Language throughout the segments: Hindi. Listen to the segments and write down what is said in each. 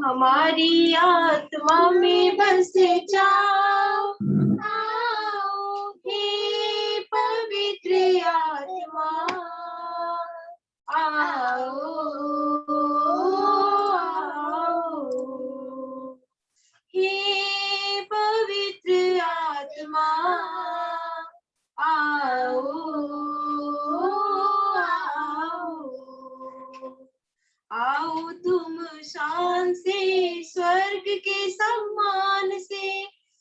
हमारी आत्मा में बस जाओ, आओ हे पवित्र आत्मा, आओ आओ हे पवित्र आत्मा, आओ आओ तुम शान से स्वर्ग के सम्मान से,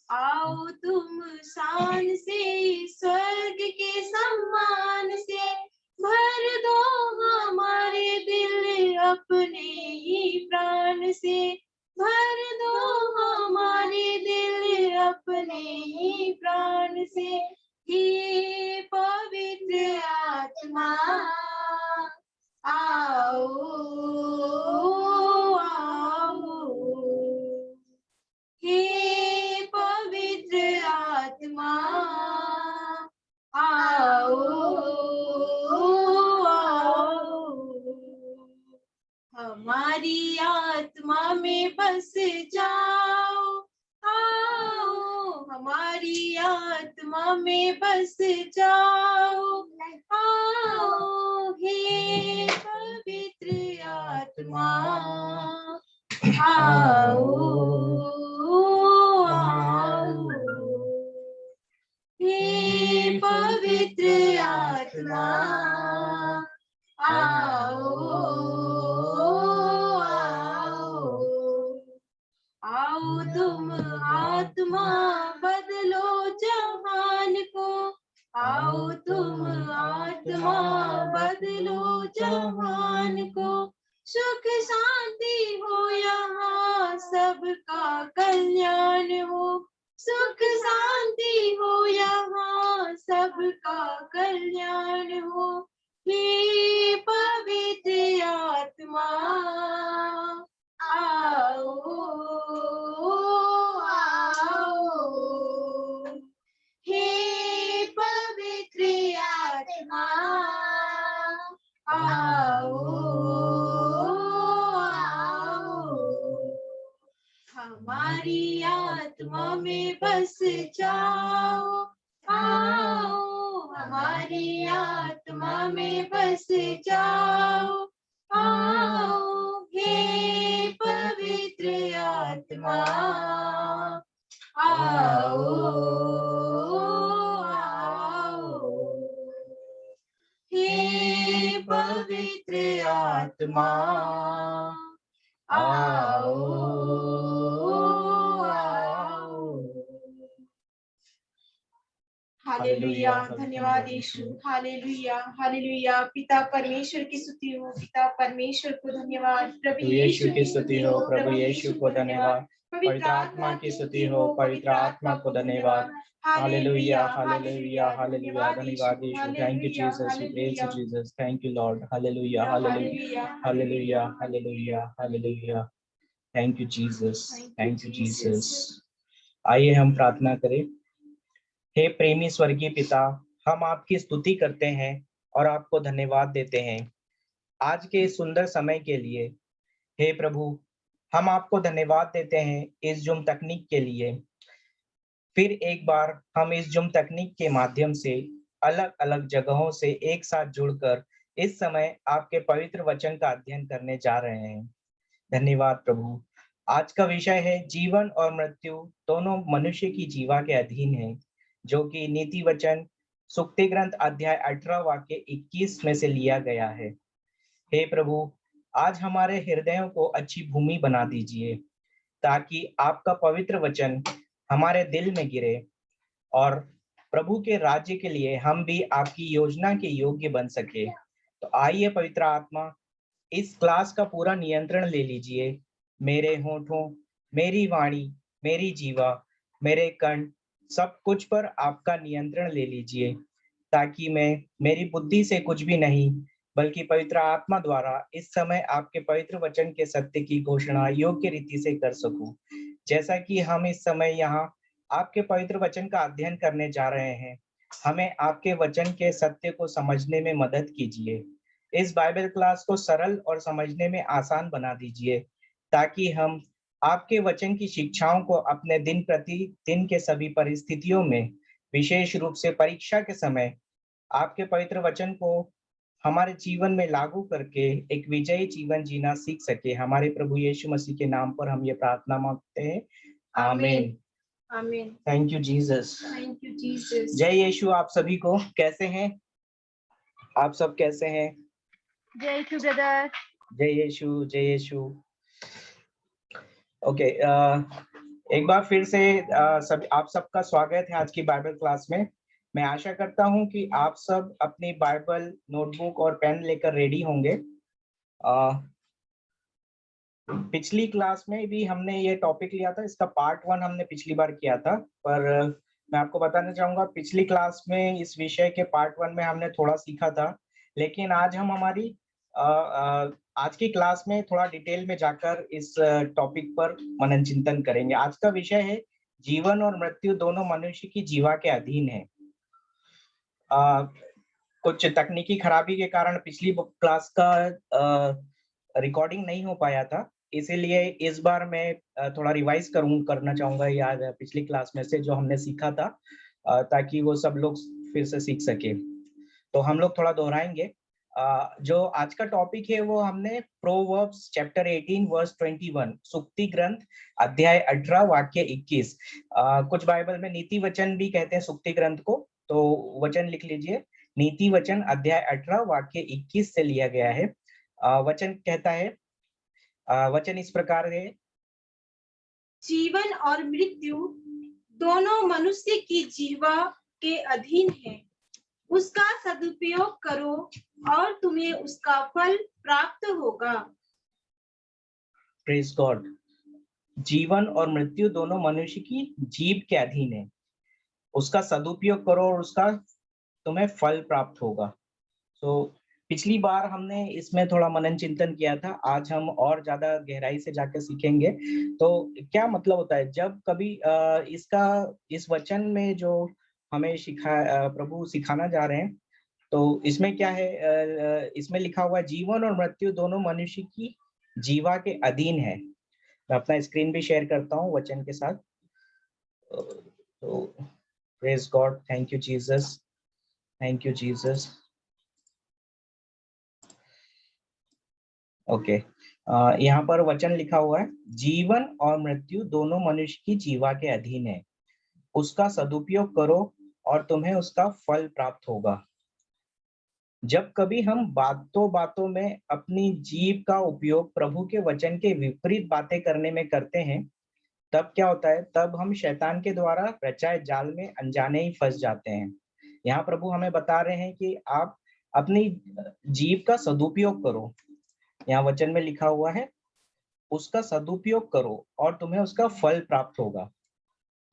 आओ तुम शान से स्वर्ग के सम्मान से, भर दो हमारे दिल अपने ही प्राण से, भर दो हमारे दिल अपने ही प्राण से, हे पवित्र आत्मा, आओ आओ हे पवित्र आत्मा, आओ आओ हमारी आत्मा में बस जाओ, आओ हमारी आत्मा में बस जाओ, आओ हे पवित्र आत्मा, आओ आओ हे पवित्र आत्मा, आओ आओ आओ तुम आत्मा बदलो जहान को, आओ तुम आत्मा बदलो जहान को, सुख शांति हो यहाँ सबका कल्याण हो, सुख शांति हो यहाँ सबका कल्याण हो, हे पवित्र आत्मा, आओ आओ हे पवित्र आत्मा, आओ आओ हमारी आत्मा में बस जाओ, आओ हमारी आत्मा में बस जाओ, आओ हे पवित्र आत्मा, आओ आओ हे पवित्र आत्मा, आओ आओ हालेलुया, धन्यवाद यीशु, हालेलुया हालेलुया। पिता परमेश्वर की स्तुति हो, पिता परमेश्वर को धन्यवाद, प्रभु यीशु की स्तुति हो, प्रभु यीशु को धन्यवाद, पवित्र आत्मा की स्तुति हो, पवित्र आत्मा को धन्यवाद, हालेलुया हालेलुया हालेलुया, धन्यवाद यीशु, thank you Jesus, we praise you Jesus, thank you Lord, hallelujah hallelujah hallelujah hallelujah hallelujah, thank you Jesus, thank you Jesus. आइए हम प्रार्थना करें। हे प्रेमी स्वर्गीय पिता, हम आपकी स्तुति करते हैं और आपको धन्यवाद देते हैं आज के सुंदर समय के लिए। हे प्रभु, हम आपको धन्यवाद देते हैं इस जूम तकनीक के लिए। फिर एक बार हम इस जूम तकनीक के माध्यम से अलग अलग जगहों से एक साथ जुड़कर इस समय आपके पवित्र वचन का अध्ययन करने जा रहे हैं। धन्यवाद प्रभु। आज का विषय है जीवन और मृत्यु दोनों मनुष्य की जीवा के अधीन है, जो कि नीति वचन सुक्ति ग्रंथ अध्याय 18 वाक्य 21 में से लिया गया है। हे प्रभु, आज हमारे हृदयों को अच्छी भूमि बना दीजिए ताकि आपका पवित्र वचन हमारे दिल में गिरे और प्रभु के राज्य के लिए हम भी आपकी योजना के योग्य बन सके। तो आइए पवित्र आत्मा, इस क्लास का पूरा नियंत्रण ले लीजिए। मेरे होठों, मेरी वाणी, मेरी जीवा, मेरे कंठ, सब कुछ पर आपका नियंत्रण ले लीजिए ताकि मैं मेरी बुद्धि से कुछ भी नहीं बल्कि पवित्र आत्मा द्वारा इस समय आपके पवित्र वचन के सत्य की घोषणा योग्य रीति से कर सकूं। जैसा कि हम इस समय यहाँ आपके पवित्र वचन का अध्ययन करने जा रहे हैं, हमें आपके वचन के सत्य को समझने में मदद कीजिए। इस बाइबल क्लास को सरल और समझने में आसान बना दीजिए ताकि हम आपके वचन की शिक्षाओं को अपने दिन प्रतिदिन के सभी परिस्थितियों में, विशेष रूप से परीक्षा के समय, आपके पवित्र वचन को हमारे जीवन में लागू करके एक विजयी जीवन जीना सीख सके। हमारे प्रभु यीशु मसीह के नाम पर हम ये प्रार्थना मांगते हैं, आमीन। आमीन। Thank you Jesus. Thank you Jesus. जय यीशु। आप सभी को कैसे हैं? आप सब कैसे हैं? जय यीशु ब्रदर। जय यीशु, जय यीशु। ओके, एक बार फिर से आप सबका स्वागत है आज की बाइबल क्लास में। मैं आशा करता हूं कि आप सब अपनी बाइबल, नोटबुक और पेन लेकर रेडी होंगे। पिछली क्लास में भी हमने ये टॉपिक लिया था, इसका पार्ट 1 हमने पिछली बार किया था, पर मैं आपको बताना चाहूंगा पिछली क्लास में इस विषय के पार्ट 1 में हमने थोड़ा सीखा था, लेकिन आज हम हमारी आज की क्लास में थोड़ा डिटेल में जाकर इस टॉपिक पर मनन चिंतन करेंगे। आज का विषय है जीवन और मृत्यु दोनों मनुष्य की जीवा के अधीन है। कुछ तकनीकी खराबी के कारण पिछली क्लास का रिकॉर्डिंग नहीं हो पाया था, इसीलिए इस बार मैं थोड़ा रिवाइज करना चाहूंगा याद है पिछली क्लास में से जो हमने सीखा था, ताकि वो सब लोग फिर से सीख सके। तो हम लोग थोड़ा दोहराएंगे। जो आज का टॉपिक है वो हमने प्रोवर्ब्स चैप्टर 18 वर्स 21, सुक्ति ग्रंथ अध्याय 18 वाक्य 21। कुछ बाइबल में नीति वचन भी कहते हैं सुक्ति ग्रंथ को, तो वचन लिख लीजिए। नीति वचन अध्याय 18 वाक्य 21 से लिया गया है। वचन कहता है, वचन इस प्रकार है, जीवन और मृत्यु दोनों मनुष्य की जीवा के अधीन है, उसका सदुपयोग करो और तुम्हें उसका फल प्राप्त होगा। Praise God. जीवन और मृत्यु दोनों मनुष्य की जीव के अधीन है, उसका सदुपयोग करो और उसका तुम्हें फल प्राप्त होगा। तो पिछली बार हमने इसमें थोड़ा मनन चिंतन किया था, आज हम और ज्यादा गहराई से जाकर सीखेंगे। तो क्या मतलब होता है जब कभी इस वचन में जो हमें प्रभु सिखाना जा रहे हैं, तो इसमें क्या है, इसमें लिखा हुआ जीवन और मृत्यु दोनों मनुष्य की जीवा के अधीन है। मैं अपना स्क्रीन भी शेयर करता हूँ वचन के साथ। तो praise God, thank you Jesus, thank you Jesus. Okay, यहाँ पर वचन लिखा हुआ है, जीवन और मृत्यु दोनों मनुष्य की जीवा के अधीन है, उसका सदुपयोग करो और तुम्हें उसका फल प्राप्त होगा। जब कभी हम बातों में अपनी जीव का उपयोग प्रभु के वचन के विपरीत बातें करने में करते हैं, तब क्या होता है, तब हम शैतान के द्वारा रचाए जाल में अनजाने ही फंस जाते हैं। यहाँ प्रभु हमें बता रहे हैं कि आप अपनी जीव का सदुपयोग करो। यहाँ वचन में लिखा हुआ है, उसका सदुपयोग करो और तुम्हें उसका फल प्राप्त होगा।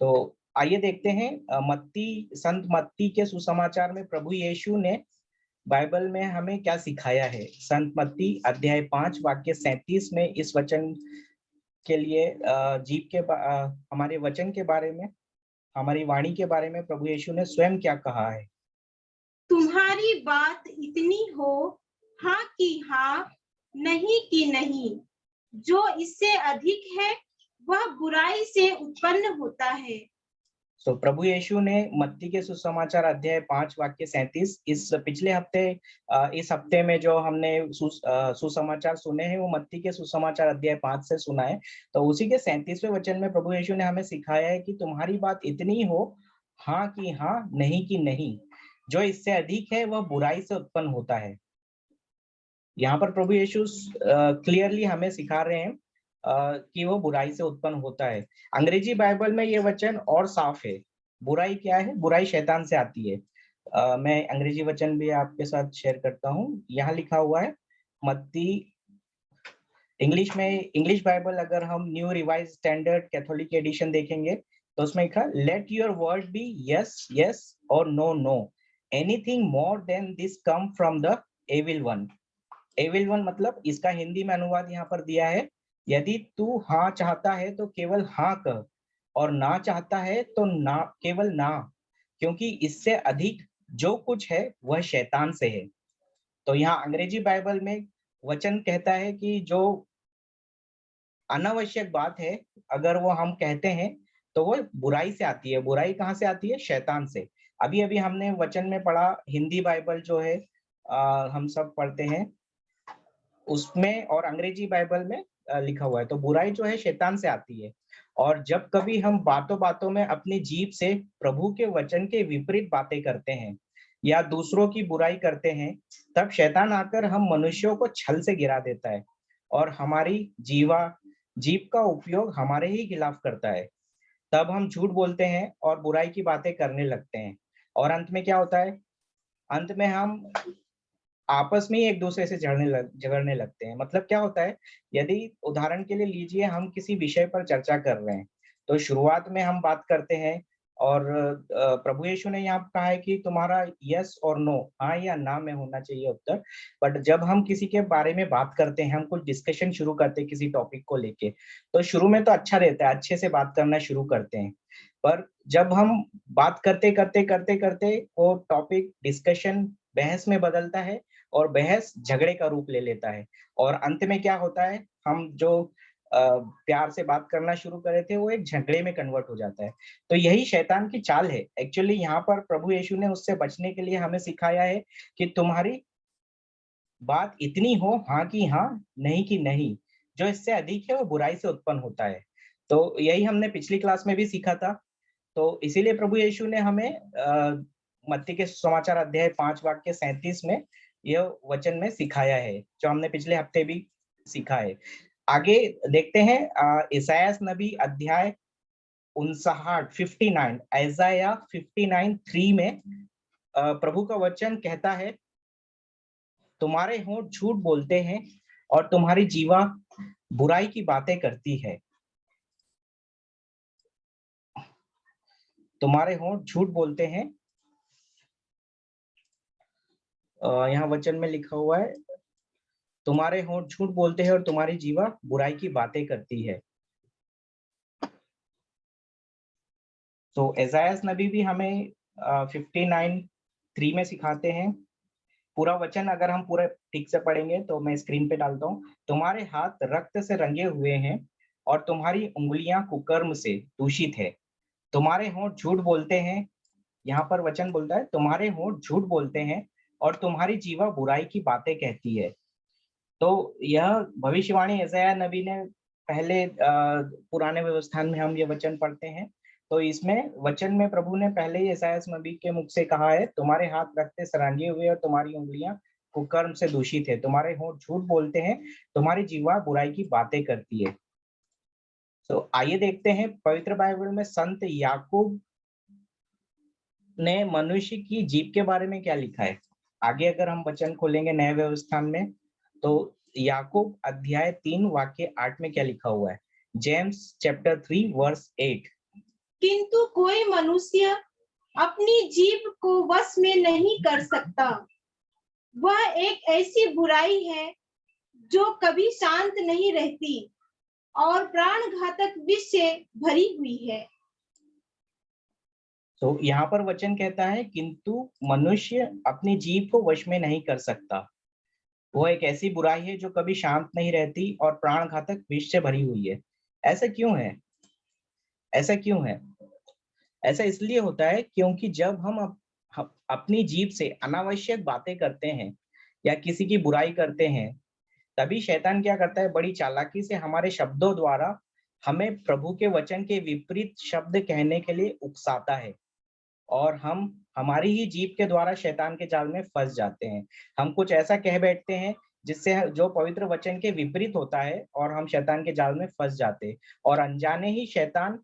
तो आइए देखते हैं संत मत्ती के सुसमाचार में प्रभु यीशु ने बाइबल में हमें क्या सिखाया है। संत मत्ती अध्याय 5 वाक्य 37 में इस वचन के लिए जीव के हमारे वचन के बारे में, हमारी वाणी के बारे में प्रभु यीशु ने स्वयं क्या कहा है। तुम्हारी बात इतनी हो, हाँ कि हाँ, नहीं कि नहीं। जो इससे अधिक है वह बुराई से उत्पन्न होता है। तो प्रभु यीशु ने मत्ती के सुसमाचार अध्याय 5 वाक्य 37, इस पिछले हफ्ते इस हफ्ते में जो हमने सुसमाचार सुने हैं वो मत्ती के सुसमाचार अध्याय 5 से सुना है। तो उसी के 37वें वचन में प्रभु यीशु ने हमें सिखाया है कि तुम्हारी बात इतनी हो, हाँ कि हाँ, नहीं कि नहीं। जो इससे अधिक है वह बुराई से उत्पन्न होता है। यहाँ पर प्रभु यीशु क्लियरली हमें सिखा रहे हैं कि वो बुराई से उत्पन्न होता है। अंग्रेजी बाइबल में ये वचन और साफ है। बुराई क्या है? बुराई शैतान से आती है। मैं अंग्रेजी वचन भी आपके साथ शेयर करता हूँ। यहाँ लिखा हुआ है मत्ती, इंग्लिश बाइबल अगर हम new revise standard Catholic edition देखेंगे तो उसमें लिखा, let your word be yes yes और no no, anything more than this come from the evil one. Evil one मतलब, इसका हिंदी में अनुवाद यहाँ पर दिया है, यदि तू हाँ चाहता है तो केवल हाँ कह, और ना चाहता है तो ना, केवल ना, क्योंकि इससे अधिक जो कुछ है वह शैतान से है। तो यहाँ अंग्रेजी बाइबल में वचन कहता है कि जो अनावश्यक बात है, अगर वो हम कहते हैं तो वो बुराई से आती है। बुराई कहाँ से आती है? शैतान से। अभी अभी हमने वचन में पढ़ा, हिंदी बाइबल जो है हम सब पढ़ते हैं उसमें, और अंग्रेजी बाइबल में लिखा हुआ है। तो बुराई जो है शैतान से आती है, और जब कभी हम बातों बातों में अपनी जीभ से प्रभु के वचन के विपरीत बातें करते हैं या दूसरों की बुराई करते हैं, तब शैतान आकर हम मनुष्यों को छल से गिरा देता है और हमारी जीभ का उपयोग हमारे ही खिलाफ करता है। तब हम झूठ बोलते हैं और बुराई की बातें करने लगते हैं, और अंत में क्या होता है? अंत में हम आपस में ही एक दूसरे से झगड़ने लगते हैं। मतलब क्या होता है? यदि उदाहरण के लिए लीजिए, हम किसी विषय पर चर्चा कर रहे हैं, तो शुरुआत में हम बात करते हैं, और प्रभु यीशु ने यहाँ कहा है कि तुम्हारा यस और नो, हाँ या ना में होना चाहिए उत्तर। बट जब हम किसी के बारे में बात करते हैं, हम कुछ डिस्कशन शुरू करते हैं किसी टॉपिक को लेके, तो शुरू में तो अच्छा रहता है, अच्छे से बात करना शुरू करते हैं। पर जब हम बात करते करते करते करते वो टॉपिक डिस्कशन बहस में बदलता है, और बहस झगड़े का रूप ले लेता है, और अंत में क्या होता है? हम जो प्यार से बात करना शुरू करे थे वो एक झगड़े में कन्वर्ट हो जाता है। तो यही शैतान की चाल है। एक्चुअली यहाँ पर प्रभु यीशु ने उससे बचने के लिए हमें सिखाया है कि तुम्हारी बात इतनी हो हाँ की हाँ, नहीं की नहीं। जो इससे अधिक है वो बुराई से उत्पन्न होता है। तो यही हमने पिछली क्लास में भी सीखा था। तो इसीलिए प्रभु यीशु ने हमें मत्ती के समाचार अध्याय 5 वाक्य 37 में यह वचन में सिखाया है, जो हमने पिछले हफ्ते भी सीखा है। आगे देखते हैं इसायास नबी अध्याय 59 ऐसाया 59:3 में प्रभु का वचन कहता है, तुम्हारे होंठ झूठ बोलते हैं और तुम्हारी जीवा बुराई की बातें करती है। तुम्हारे होंठ झूठ बोलते हैं, यहाँ वचन में लिखा हुआ है, तुम्हारे होंठ झूठ बोलते हैं और तुम्हारी जीवा बुराई की बातें करती है। तो एसायास नबी भी हमें 59:3 में सिखाते हैं। पूरा वचन अगर हम पूरा ठीक से पढ़ेंगे तो मैं स्क्रीन पे डालता हूँ। तुम्हारे हाथ रक्त से रंगे हुए हैं और तुम्हारी उंगलियां कुकर्म से दूषित है। तुम्हारे होंठ झूठ बोलते हैं, यहाँ पर वचन बोलता है तुम्हारे होंठ झूठ बोलते हैं और तुम्हारी जीवा बुराई की बातें कहती है। तो यह भविष्यवाणी यशायाह नबी ने पहले पुराने व्यवस्थान में हम ये वचन पढ़ते हैं। तो इसमें वचन में प्रभु ने पहले ही यशायाह नबी के मुख से कहा है, तुम्हारे हाथ रक्त से रंगे हुए और तुम्हारी उंगलियां कुकर्म से दूषित है, तुम्हारे होंठ झूठ बोलते हैं, तुम्हारी जीवा बुराई की बातें करती है। तो आइए देखते हैं पवित्र बाइबल में संत याकूब ने मनुष्य की जीभ के बारे में क्या लिखा है। आगे अगर हम वचन खोलेंगे नए व्यवस्थान में, तो याकूब अध्याय 3 वाक्य 8 में क्या लिखा हुआ है? James chapter 3 verse 8। किंतु कोई मनुष्य अपनी जीभ को वश में नहीं कर सकता। वह एक ऐसी बुराई है जो कभी शांत नहीं रहती और प्राणघातक विष से भरी हुई है। तो यहाँ पर वचन कहता है किंतु मनुष्य अपनी जीभ को वश में नहीं कर सकता। वो एक ऐसी बुराई है जो कभी शांत नहीं रहती और प्राणघातक विष से भरी हुई है। ऐसा क्यों है? ऐसा क्यों है? ऐसा इसलिए होता है क्योंकि जब हम अपनी जीभ से अनावश्यक बातें करते हैं या किसी की बुराई करते हैं, तभी शैतान क्या करता है? बड़ी चालाकी से हमारे शब्दों द्वारा हमें प्रभु के वचन के विपरीत शब्द कहने के लिए उकसाता है, और हम हमारी ही जीभ के द्वारा शैतान के जाल में फंस जाते हैं। हम कुछ ऐसा कह बैठते हैं जिससे जो पवित्र वचन के विपरीत होता है, और हम शैतान के जाल में फंस जाते हैं, और अनजाने ही शैतान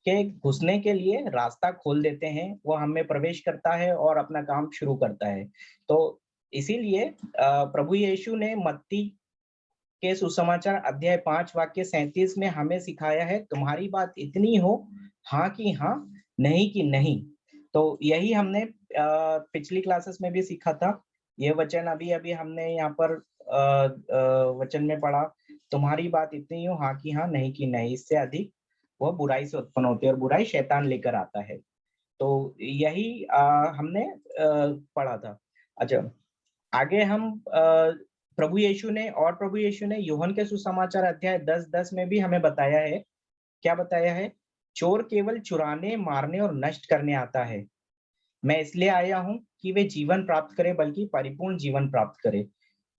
के घुसने के लिए रास्ता खोल देते हैं। वो हमें प्रवेश करता है और अपना काम शुरू करता है। तो इसीलिए प्रभु यीशु ने मत्ती के सुसमाचार अध्याय 5 वाक्य 37 में हमें सिखाया है, तुम्हारी बात इतनी हो हाँ की हाँ, नहीं की नहीं। तो यही हमने पिछली क्लासेस में भी सीखा था। ये वचन अभी अभी हमने यहाँ पर वचन में पढ़ा, तुम्हारी बात इतनी हो हाँ की हाँ, नहीं की नहीं। इससे अधिक वह बुराई से उत्पन्न होती है, और बुराई शैतान लेकर आता है। तो यही हमने पढ़ा था। अच्छा, आगे हम प्रभु यीशु ने यूहन्ना के सुसमाचार अध्याय 10:10 में भी हमें बताया है, क्या बताया है? चोर केवल चुराने, मारने और नष्ट करने आता है, मैं इसलिए आया हूं कि वे जीवन प्राप्त करे, बल्कि परिपूर्ण जीवन प्राप्त करे।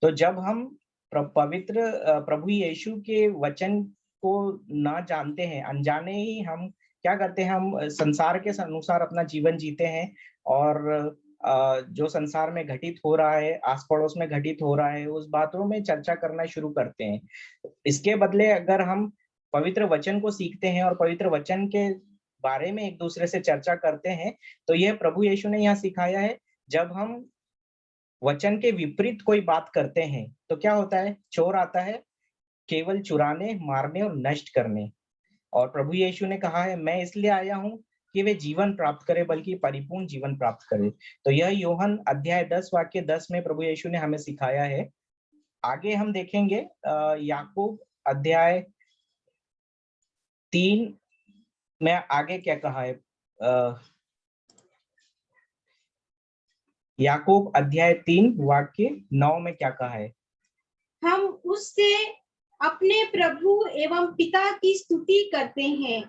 तो जब हम पवित्र प्रभु यीशु के वचन को ना जानते हैं, अनजाने ही हम क्या करते हैं, हम संसार के अनुसार अपना जीवन जीते हैं और जो संसार में घटित हो रहा है, आस पड़ोस में घटित हो रहा है, उस बातों में चर्चा करना शुरू करते हैं। इसके बदले अगर हम पवित्र वचन को सीखते हैं और पवित्र वचन के बारे में एक दूसरे से चर्चा करते हैं, तो यह प्रभु यीशु ने यहाँ सिखाया है। जब हम वचन के विपरीत कोई बात करते हैं तो क्या होता है? चोर आता है केवल चुराने, मारने और नष्ट करने। और प्रभु यीशु ने कहा है, मैं इसलिए आया हूं कि वे जीवन प्राप्त करे, बल्कि परिपूर्ण जीवन प्राप्त करे। तो यह यूहन्ना अध्याय 10 वाक्य 10 में प्रभु यीशु ने हमें सिखाया है। आगे हम देखेंगे याकूब अध्याय 3 में आगे क्या कहा है। याकूब अध्याय 3 वाक्य 9 में क्या कहा है? हम उससे अपने प्रभु एवं पिता की स्तुति करते हैं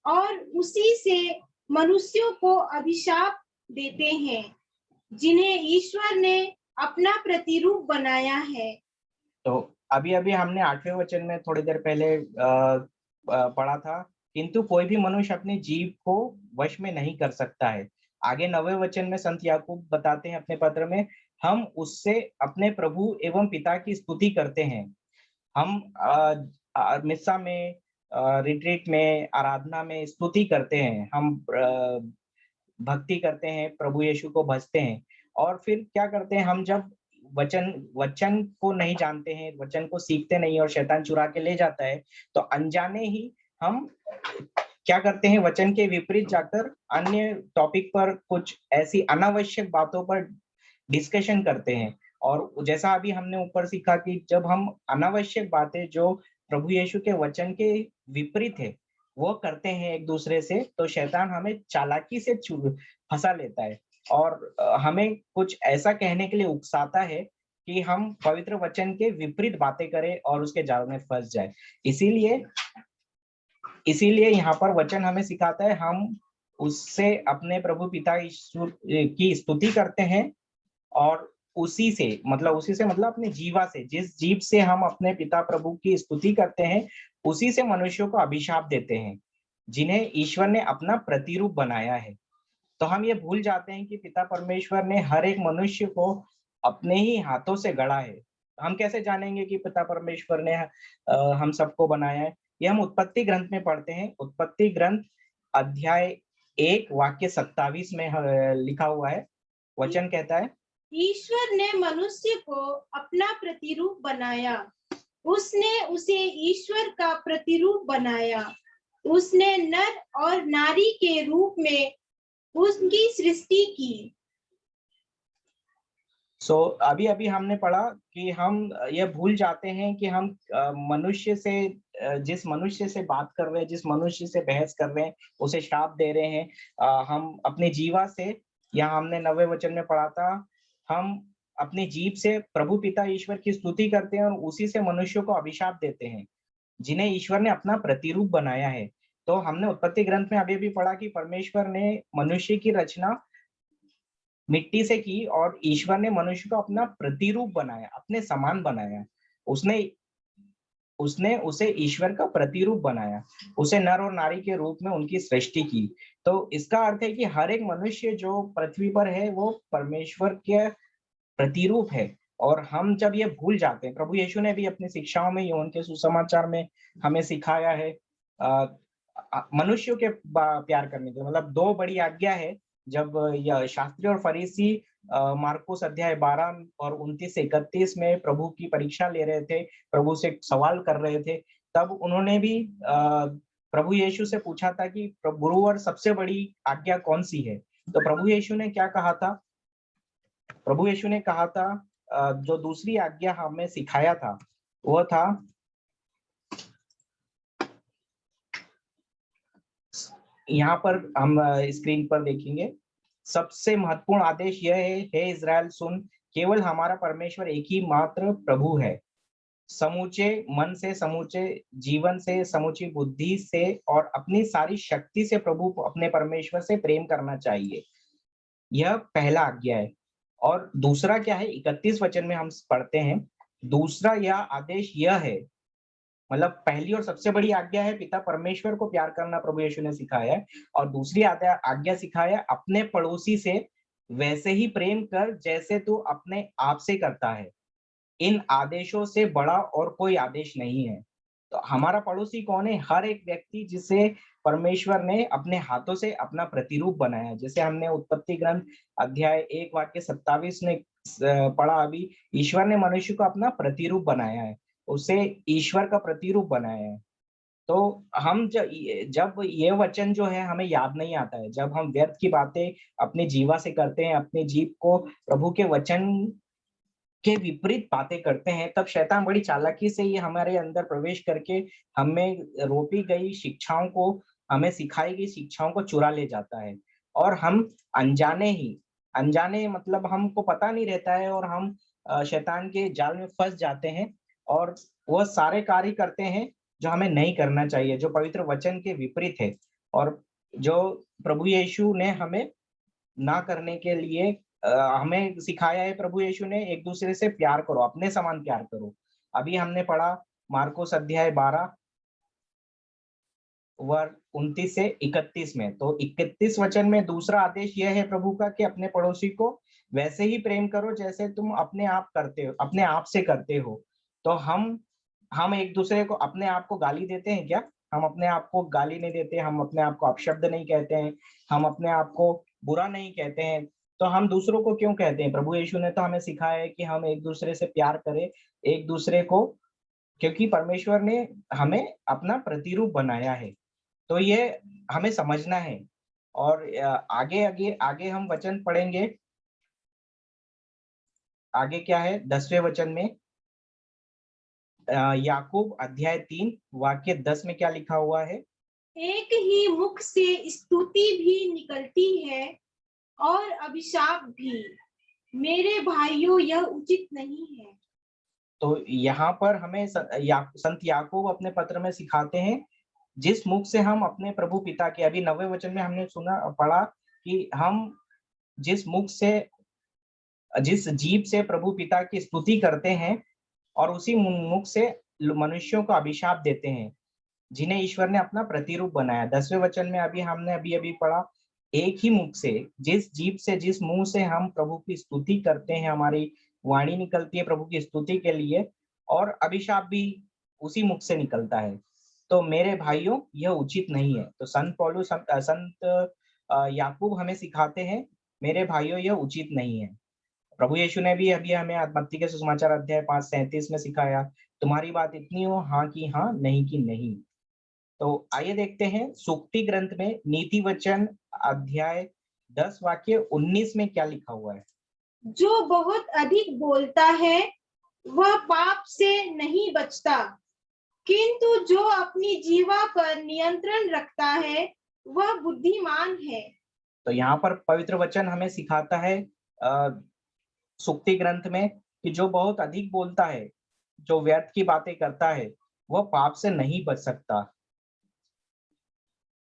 और उसी से मनुष्यों को अभिशाप देते हैं, जिन्हें ईश्वर ने अपना प्रतिरूप बनाया है। तो अभी हमने 8वें वचन में थोड़ी देर पहले पढ़ा था, किंतु कोई भी मनुष्य अपनी जीभ को वश में नहीं कर सकता है। आगे 9वें वचन में संत याकूब बताते हैं अपने पत्र में, हम उससे अपने प्रभु एवं पिता की स्तुति करते हैं। हम मिस्सा में, रिट्रीट में, आराधना में स्तुति करते हैं, हम भक्ति करते हैं, प्रभु यीशु को भजते हैं। और फिर क्या करते हैं, हम जब वचन को नहीं जानते हैं, वचन को सीखते नहीं और शैतान चुरा के ले जाता है, तो अनजाने ही हम क्या करते हैं, वचन के विपरीत जाकर अन्य टॉपिक पर कुछ ऐसी अनावश्यक बातों पर डिस्कशन करते हैं। और जैसा अभी हमने ऊपर सीखा कि जब हम अनावश्यक बातें जो प्रभु यीशु के वचन के विपरीत है वो करते हैं एक दूसरे से, तो शैतान हमें चालाकी से फंसा लेता है और हमें कुछ ऐसा कहने के लिए उकसाता है कि हम पवित्र वचन के विपरीत बातें करें और उसके जाल में फंस जाए। इसीलिए यहाँ पर वचन हमें सिखाता है, हम उससे अपने प्रभु पिता ईश्वर की स्तुति करते हैं और उसी से मतलब अपने जीवा से, जिस जीव से हम अपने पिता प्रभु की स्तुति करते हैं, उसी से मनुष्यों को अभिशाप देते हैं, जिन्हें ईश्वर ने अपना प्रतिरूप बनाया है। तो हम ये भूल जाते हैं कि पिता परमेश्वर ने हर एक मनुष्य को अपने ही हाथों से गढ़ा है। हम कैसे जानेंगे कि पिता परमेश्वर ने हम सबको बनाया है? ये हम उत्पत्ति ग्रंथ में पढ़ते हैं। उत्पत्ति ग्रंथ अध्याय 1 वाक्य 27 में लिखा हुआ है। वचन कहता है, ईश्वर ने मनुष्य को अपना प्रतिरूप बनाया, उसने उसे ईश्वर का प्रतिरूप बनाया, उसने नर और नारी के रूप में उसकी सृष्टि की। अभी हमने पढ़ा कि हम ये भूल जाते हैं कि हम मनुष्य से, जिस मनुष्य से बात कर रहे हैं, जिस मनुष्य से बहस कर रहे हैं, उसे श्राप दे रहे हैं। हम अपने जीवा से, यहाँ हमने 9वें वचन में पढ़ा था, हम अपनी जीभ से प्रभु पिता ईश्वर की स्तुति करते हैं और उसी से मनुष्यों को अभिशाप देते हैं, जिन्हें ईश्वर ने अपना प्रतिरूप बनाया है। तो हमने उत्पत्ति ग्रंथ में अभी भी पढ़ा कि परमेश्वर ने मनुष्य की रचना मिट्टी से की और ईश्वर ने मनुष्य को अपना प्रतिरूप बनाया, अपने समान बनाया। उसने उसे ईश्वर का प्रतिरूप बनाया, उसे नर और नारी के रूप में उनकी सृष्टि की। तो इसका अर्थ है कि हर एक मनुष्य जो पृथ्वी पर है वो परमेश्वर के प्रतिरूप है। और हम जब ये भूल जाते हैं, प्रभु यीशु ने भी अपनी शिक्षाओं में, यूहन्ना के सुसमाचार में हमें सिखाया है मनुष्यों के प्यार करने के, मतलब 2 बड़ी आज्ञा है। जब यह शास्त्री और फरीसी मार्कुस अध्याय 12 और 29 से 31 में प्रभु की परीक्षा ले रहे थे, प्रभु से सवाल कर रहे थे, तब उन्होंने भी प्रभु यीशु से पूछा था कि गुरुवर सबसे बड़ी आज्ञा कौन सी है? तो प्रभु यीशु ने क्या कहा था? प्रभु यीशु ने कहा था, जो दूसरी आज्ञा हमें सिखाया था वो था, यहाँ पर हम स्क्रीन पर देखेंगे, सबसे महत्वपूर्ण आदेश यह है, हे इज़राइल सुन, केवल हमारा परमेश्वर एक ही मात्र प्रभु है। समूचे मन से, समूचे जीवन से, समूची बुद्धि से और अपनी सारी शक्ति से प्रभु अपने परमेश्वर से प्रेम करना चाहिए। यह पहला आज्ञा है। और दूसरा क्या है, 31 वचन में हम पढ़ते हैं, दूसरा यह आदेश यह है, मतलब पहली और सबसे बड़ी आज्ञा है पिता परमेश्वर को प्यार करना, प्रभु यीशु ने सिखाया है। और दूसरी आज्ञा सिखाया है, अपने पड़ोसी से वैसे ही प्रेम कर जैसे तू अपने आप से करता है। इन आदेशों से बड़ा और कोई आदेश नहीं है। तो हमारा पड़ोसी कौन है? हर एक व्यक्ति जिसे परमेश्वर ने अपने हाथों से अपना प्रतिरूप बनाया। जैसे हमने उत्पत्ति ग्रंथ अध्याय 1 वाक्य 27 में पढ़ा अभी, ईश्वर ने मनुष्य को अपना प्रतिरूप बनाया है, उसे ईश्वर का प्रतिरूप बनाया है। तो हम जब ये वचन जो है हमें याद नहीं आता है, जब हम व्यर्थ की बातें अपनी जीवा से करते हैं, अपनी जीभ को प्रभु के वचन के विपरीत बातें करते हैं, तब शैतान बड़ी चालाकी से ये हमारे अंदर प्रवेश करके हमें रोपी गई शिक्षाओं को, हमें सिखाई गई शिक्षाओं को चुरा ले जाता है। और हम अनजाने मतलब हमको पता नहीं रहता है, और हम शैतान के जाल में फंस जाते हैं और वो सारे कार्य करते हैं जो हमें नहीं करना चाहिए, जो पवित्र वचन के विपरीत है, और जो प्रभु यीशु ने हमें ना करने के लिए हमें सिखाया है। प्रभु यीशु ने एक दूसरे से प्यार करो, अपने समान प्यार करो। अभी हमने पढ़ा मार्कुस अध्याय 12 वर्ष 29 से 31 में। तो 31 वचन में दूसरा आदेश यह है प्रभु का कि अपने पड़ोसी को वैसे ही प्रेम करो जैसे तुम अपने आप से करते हो। तो हम एक दूसरे को, अपने आप को गाली देते हैं क्या? हम अपने आप को गाली नहीं देते, हम अपने आप को अपशब्द नहीं कहते हैं, हम अपने आप को बुरा नहीं कहते हैं। तो हम दूसरों को क्यों कहते हैं? प्रभु यीशु ने तो हमें सिखाया है कि हम एक दूसरे से प्यार करें, एक दूसरे को, क्योंकि परमेश्वर ने हमें अपना प्रतिरूप बनाया है। तो ये हमें समझना है। और आगे आगे आगे हम वचन पढ़ेंगे। आगे क्या है 10वें वचन में, याकूब अध्याय 3 वाक्य 10 में क्या लिखा हुआ है? एक ही मुख से स्तुति भी निकलती है और अभिशाप भी, मेरे भाइयों यह उचित नहीं है। तो यहाँ पर हमें संत याकूब अपने पत्र में सिखाते हैं, जिस मुख से हम अपने प्रभु पिता के, अभी 9वें वचन में हमने पढ़ा कि हम जिस मुख से, जिस जीभ से प्रभु पिता की स्तुति करते हैं, और उसी मुख से मनुष्यों को अभिशाप देते हैं जिन्हें ईश्वर ने अपना प्रतिरूप बनाया। 10वें वचन में हमने अभी पढ़ा, एक ही मुख से, जिस जीभ से, जिस मुंह से हम प्रभु की स्तुति करते हैं, हमारी वाणी निकलती है प्रभु की स्तुति के लिए, और अभिशाप भी उसी मुख से निकलता है। तो मेरे भाइयों यह उचित नहीं है। तो संत याकूब हमें सिखाते हैं, मेरे भाइयों यह उचित नहीं है। प्रभु यीशु ने भी अभी हमें मत्ती के सुसमाचार अध्याय 5:37 में सिखाया, तुम्हारी बात इतनी हो हाँ की हाँ, नहीं की नहीं। तो आइए देखते हैं सूक्ति ग्रंथ में नीति वचन अध्याय 10 वाक्य 19 में क्या लिखा हुआ है। जो बहुत अधिक बोलता है वह पाप से नहीं बचता, किंतु जो अपनी जीवा पर नियंत्रण रखता है वह बुद्धिमान है। तो यहाँ पर पवित्र वचन हमें सिखाता है सूक्ति ग्रंथ में कि जो बहुत अधिक बोलता है, जो व्यर्थ की बातें करता है, वह पाप से नहीं बच सकता,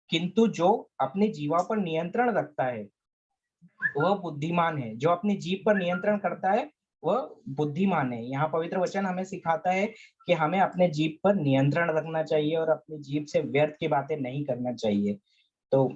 किंतु जो अपनी जीवा पर नियंत्रण रखता है वह बुद्धिमान है। जो अपनी जीभ पर नियंत्रण करता है वह बुद्धिमान है। यहाँ पवित्र वचन हमें सिखाता है कि हमें अपने जीभ पर नियंत्रण रखना चाहिए और अपनी जीभ से व्यर्थ की बातें नहीं करना चाहिए। तो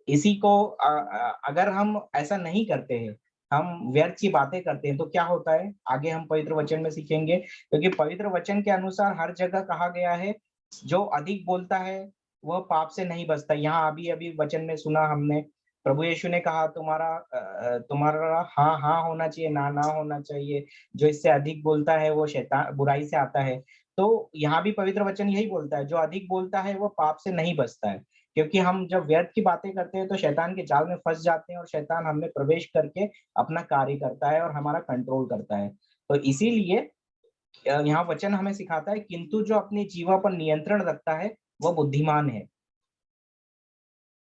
इसी को अगर हम ऐसा नहीं करते हैं, हम व्यर्थ की बातें करते हैं, तो क्या होता है आगे हम पवित्र वचन में सीखेंगे। क्योंकि पवित्र वचन के अनुसार हर जगह कहा गया है, जो अधिक बोलता है वह पाप से नहीं बचता। यहाँ अभी वचन में सुना हमने, प्रभु यीशु ने कहा तुम्हारा हाँ हाँ होना चाहिए, ना ना होना चाहिए। जो इससे अधिक बोलता है वो शैतान, बुराई से आता है। तो यहाँ भी पवित्र वचन यही बोलता है, जो अधिक बोलता है वो पाप से नहीं बचता है। क्योंकि हम जब व्यर्थ की बातें करते हैं तो शैतान के जाल में फंस जाते हैं, और शैतान हमें प्रवेश करके अपना कार्य करता है और हमारा कंट्रोल करता है। तो इसीलिए यहाँ वचन हमें सिखाता है, किंतु जो अपनी जीवा पर नियंत्रण रखता है वह बुद्धिमान है।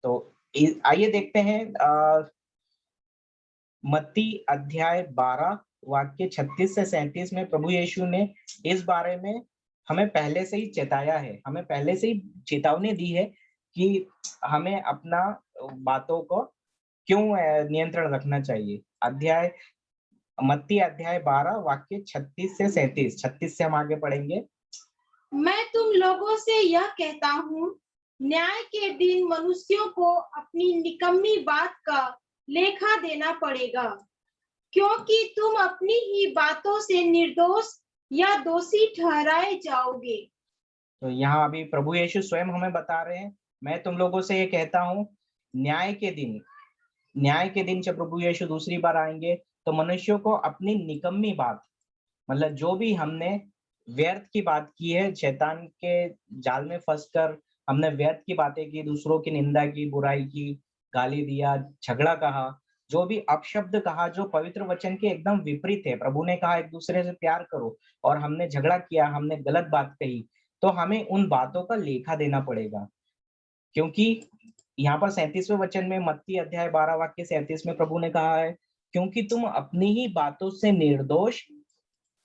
तो आइए देखते हैं मत्ती अध्याय 12 वाक्य 36 से 37 में प्रभु यीशु ने इस बारे में हमें पहले से ही चेताया है, हमें पहले से ही चेतावनी दी है कि हमें अपना बातों को क्यों नियंत्रण रखना चाहिए। मत्ती अध्याय 12 वाक्य 36 से 37। 36 से हम आगे पढ़ेंगे। मैं तुम लोगों से यह कहता हूँ, न्याय के दिन मनुष्यों को अपनी निकम्मी बात का लेखा देना पड़ेगा, क्योंकि तुम अपनी ही बातों से निर्दोष या दोषी ठहराए जाओगे। तो यहाँ अभी प्रभु यीशु स्वयं हमें बता रहे हैं, मैं तुम लोगों से ये कहता हूँ, न्याय के दिन जब प्रभु यीशु दूसरी बार आएंगे तो मनुष्यों को अपनी निकम्मी बात, मतलब जो भी हमने व्यर्थ की बात की है, शैतान के जाल में फंसकर हमने व्यर्थ की बातें की, दूसरों की निंदा की, बुराई की, गाली दिया, झगड़ा कहा, जो भी अपशब्द कहा जो पवित्र वचन के एकदम विपरीत है। प्रभु ने कहा एक दूसरे से प्यार करो, और हमने झगड़ा किया, हमने गलत बात कही, तो हमें उन बातों का लेखा देना पड़ेगा। क्योंकि यहाँ पर 37वें वचन में, मत्ती अध्याय 12 वाक्य 37 में प्रभु ने कहा है, क्योंकि तुम अपनी ही बातों से निर्दोष,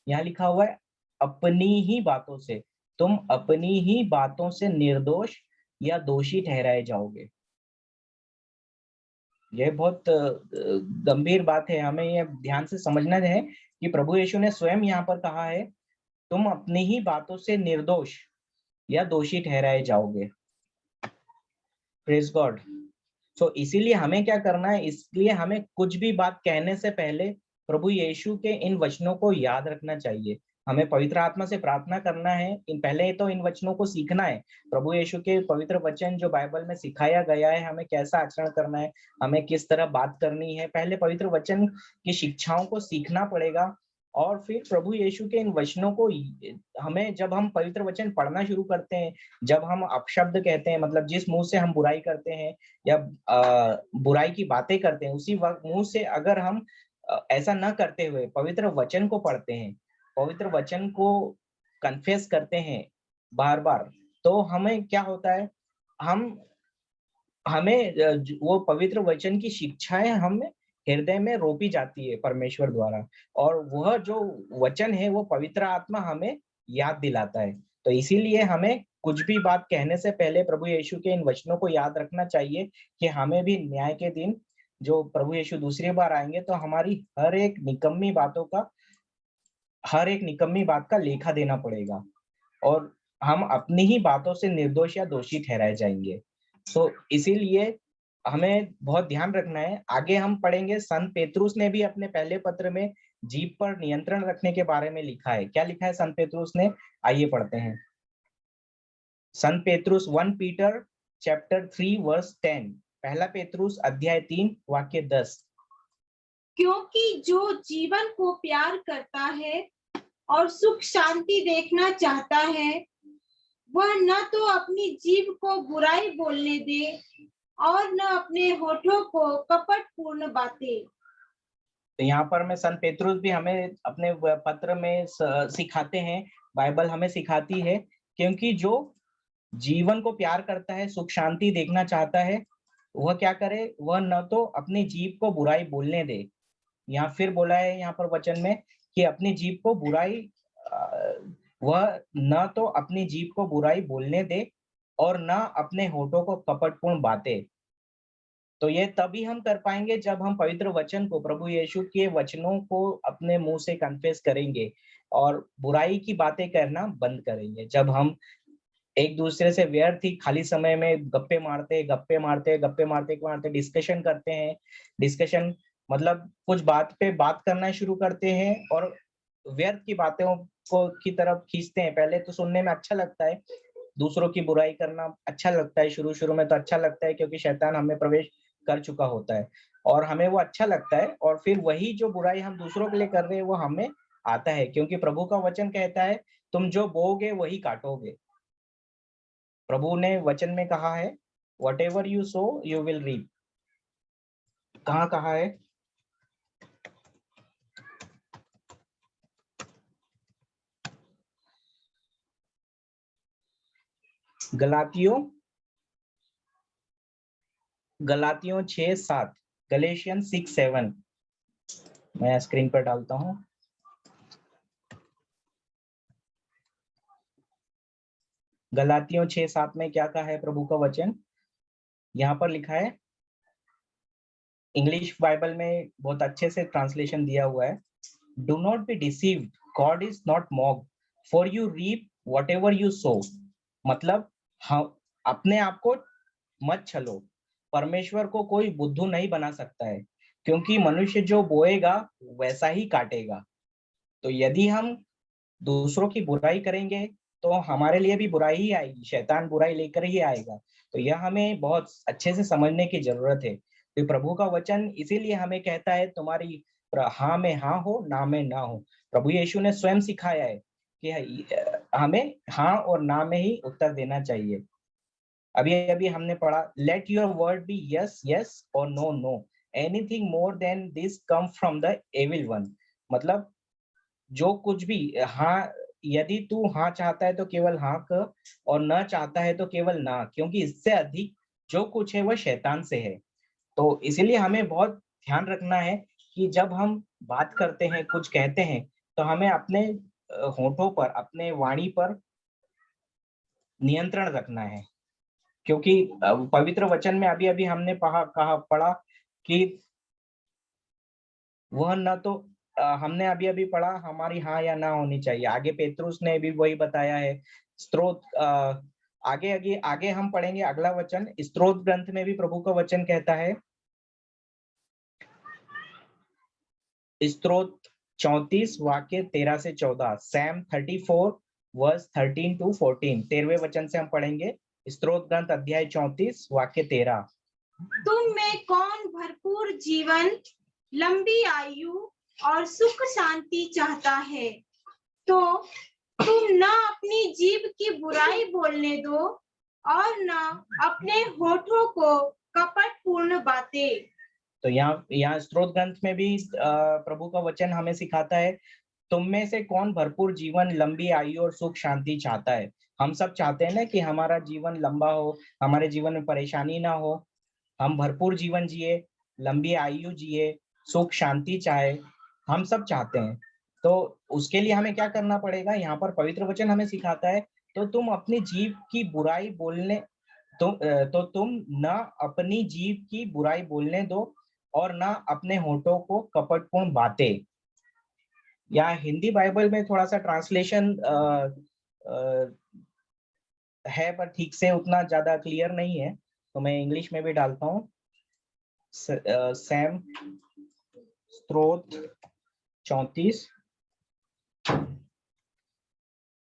यहाँ लिखा हुआ है अपनी ही बातों से, तुम अपनी ही बातों से निर्दोष या दोषी ठहराए जाओगे। यह बहुत गंभीर बात है, हमें यह ध्यान से समझना है कि प्रभु यीशु ने स्वयं यहाँ पर कहा है, तुम अपनी ही बातों से निर्दोष या दोषी ठहराए जाओगे। Praise God. तो इसीलिए हमें क्या करना है, इसलिए हमें कुछ भी बात कहने से पहले प्रभु यीशु के इन वचनों को याद रखना चाहिए। हमें पवित्र आत्मा से प्रार्थना करना है, पहले तो इन वचनों को सीखना है। प्रभु यीशु के पवित्र वचन जो बाइबल में सिखाया गया है, हमें कैसा आचरण करना है, हमें किस तरह बात करनी है, पहले पवित्र वचन की शिक्षाओं को सीखना पड़ेगा। और फिर प्रभु यीशु के इन वचनों को हमें, जब हम पवित्र वचन पढ़ना शुरू करते हैं, जब हम अपशब्द कहते हैं, मतलब जिस मुंह से हम बुराई करते हैं या बुराई की बातें करते हैं, उसी वक्त मुंह से अगर हम ऐसा न करते हुए पवित्र वचन को पढ़ते हैं, पवित्र वचन को कन्फेस करते हैं बार बार, तो हमें क्या होता है, हमें वो पवित्र वचन की शिक्षाएं हमें हृदय में रोपी जाती है परमेश्वर द्वारा, और वह जो वचन है वो पवित्र आत्मा हमें याद दिलाता है। तो इसीलिए हमें कुछ भी बात कहने से पहले प्रभु यीशु के इन वचनों को याद रखना चाहिए कि हमें भी न्याय के दिन, जो प्रभु यीशु दूसरी बार आएंगे, तो हमारी हर एक निकम्मी बात का लेखा देना पड़ेगा, और हम अपनी ही बातों से निर्दोष या दोषी ठहराए जाएंगे। तो इसीलिए हमें बहुत ध्यान रखना है। आगे हम पढ़ेंगे, संत पेतरुस ने भी अपने पहले पत्र में जीभ पर नियंत्रण रखने के बारे में लिखा है। क्या लिखा है संत पेतरुस ने? आइए पढ़ते हैं। संत पेतरुस 1 पीटर चैप्टर 3 वर्स 10, पहला पेतरुस अध्याय 3 वाक्य 10। क्योंकि जो जीवन को प्यार करता है और सुख शांति देखना चाहता है, वह न तो अपनी जीभ को बुराई बोलने दे और न अपने होठों को कपटपूर्ण बातें। तो यहाँ पर में संत पेतरुस भी हमें अपने पत्र में सिखाते हैं, बाइबल हमें सिखाती है, क्योंकि जो जीवन को प्यार करता है, सुख शांति देखना चाहता है, वह क्या करे, वह न तो अपनी जीभ को बुराई बोलने दे। यहाँ फिर बोला है यहाँ पर वचन में कि अपनी जीभ को बुराई, वह न तो अपनी जीभ को बुराई बोलने दे और न अपने होठों को कपटपूर्ण बातें। तो ये तभी हम कर पाएंगे जब हम पवित्र वचन को, प्रभु यीशु के वचनों को अपने मुंह से कन्फेस करेंगे और बुराई की बातें करना बंद करेंगे। जब हम एक दूसरे से व्यर्थ ही खाली समय में गप्पे मारते डिस्कशन करते हैं, डिस्कशन मतलब कुछ बात पे बात करना शुरू करते हैं और व्यर्थ की बातों को की तरफ खींचते हैं। पहले तो सुनने में अच्छा लगता है, दूसरों की बुराई करना अच्छा लगता है, शुरू में तो अच्छा लगता है, क्योंकि शैतान हमें प्रवेश कर चुका होता है और हमें वो अच्छा लगता है, और फिर वही जो बुराई हम दूसरों के लिए कर रहे हैं वो हमें आता है, क्योंकि प्रभु का वचन कहता है तुम जो बोओगे वही काटोगे। प्रभु ने वचन में कहा है, whatever you sow you will reap। कहाँ कहा है? गलातियों 6:7, गलेशियन 6:7। मैं स्क्रीन पर डालता हूँ। गलातियों 6:7 में क्या कहा है प्रभु का वचन? यहाँ पर लिखा है, इंग्लिश बाइबल में बहुत अच्छे से ट्रांसलेशन दिया हुआ है। Do not be deceived, God is not mocked, for you reap whatever you sow. मतलब हम अपने आप को मत छलो, परमेश्वर को कोई बुद्धू नहीं बना सकता है, क्योंकि मनुष्य जो बोएगा वैसा ही काटेगा। तो यदि हम दूसरों की बुराई करेंगे तो हमारे लिए भी बुराई ही आएगी, शैतान बुराई लेकर ही आएगा। तो यह हमें बहुत अच्छे से समझने की जरूरत है। तो प्रभु का वचन इसीलिए हमें कहता है, तुम्हारी हाँ में हाँ हो, ना में ना हो। प्रभु यीशु ने स्वयं सिखाया है कि हमें हाँ और ना में ही उत्तर देना चाहिए। अभी अभी हमने पढ़ा, let your word be yes yes और no no, anything more than this come from the evil one. मतलब जो कुछ भी हाँ, यदि तू हाँ चाहता है तो केवल हाँ कर, और न चाहता है तो केवल ना, क्योंकि इससे अधिक जो कुछ है वह शैतान से है। तो इसीलिए हमें बहुत ध्यान रखना है कि जब हम बात करते हैं, कुछ कहते हैं, तो हमें अपने होठों पर, अपने वाणी पर नियंत्रण रखना है। क्योंकि पवित्र वचन में अभी अभी हमने पढ़ा कि वह न तो हमने अभी अभी पढ़ा हमारी हाँ या ना होनी चाहिए। आगे पेतरुस ने भी वही बताया है। स्त्रोत आगे आगे आगे हम पढ़ेंगे अगला वचन, स्त्रोत ग्रंथ में भी प्रभु का वचन कहता है, स्त्रोत 34 वाक्य 13 से 14, सैम 34 वर्स 13 to 14, 13वें वचन से हम पढ़ेंगे। स्त्रोत ग्रंथ अध्याय 34 वाक्य 13। तुम में कौन भरपूर जीवन, लंबी आयु और सुख शांति चाहता है, तो तुम न अपनी जीभ की बुराई बोलने दो और न अपने होठों को कपटपूर्ण बातें। तो यहाँ स्त्रोत ग्रंथ में भी प्रभु का वचन हमें सिखाता है, तुम में से कौन भरपूर जीवन, लंबी आयु और सुख शांति चाहता है। हम सब चाहते हैं ना कि हमारा जीवन लंबा हो, हमारे जीवन में परेशानी ना हो, हम भरपूर जीवन जिए, लंबी आयु जिए, सुख शांति चाहे, हम सब चाहते हैं। तो उसके लिए हमें क्या करना पड़ेगा? यहाँ पर पवित्र वचन हमें सिखाता है, तो तुम अपनी जीभ की बुराई बोलने तो तुम न अपनी जीभ की बुराई बोलने दो और न अपने होठों को कपटपूर्ण बातें। या हिंदी बाइबल में थोड़ा सा ट्रांसलेशन है, पर ठीक से उतना ज्यादा क्लियर नहीं है, तो मैं इंग्लिश में भी डालता हूँ। सैम स्त्रोत 34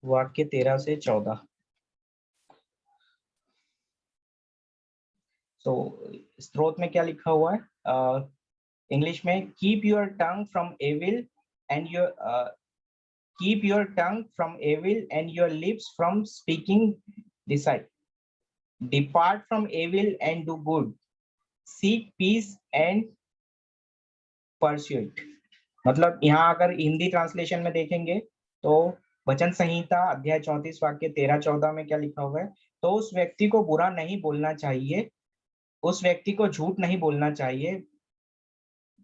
वाक्य 13 से 14। तो स्त्रोत में क्या लिखा हुआ है इंग्लिश में? Keep your tongue from evil and your keep your tongue from evil and your lips from speaking deceit. Depart from evil and do good. Seek peace and pursue it. मतलब यहाँ अगर हिंदी ट्रांसलेशन में देखेंगे तो वचन संहिता अध्याय 34 वाक्य 13-14 में क्या लिखा हुआ है? तो उस व्यक्ति को बुरा नहीं बोलना चाहिए, उस व्यक्ति को झूठ नहीं बोलना चाहिए,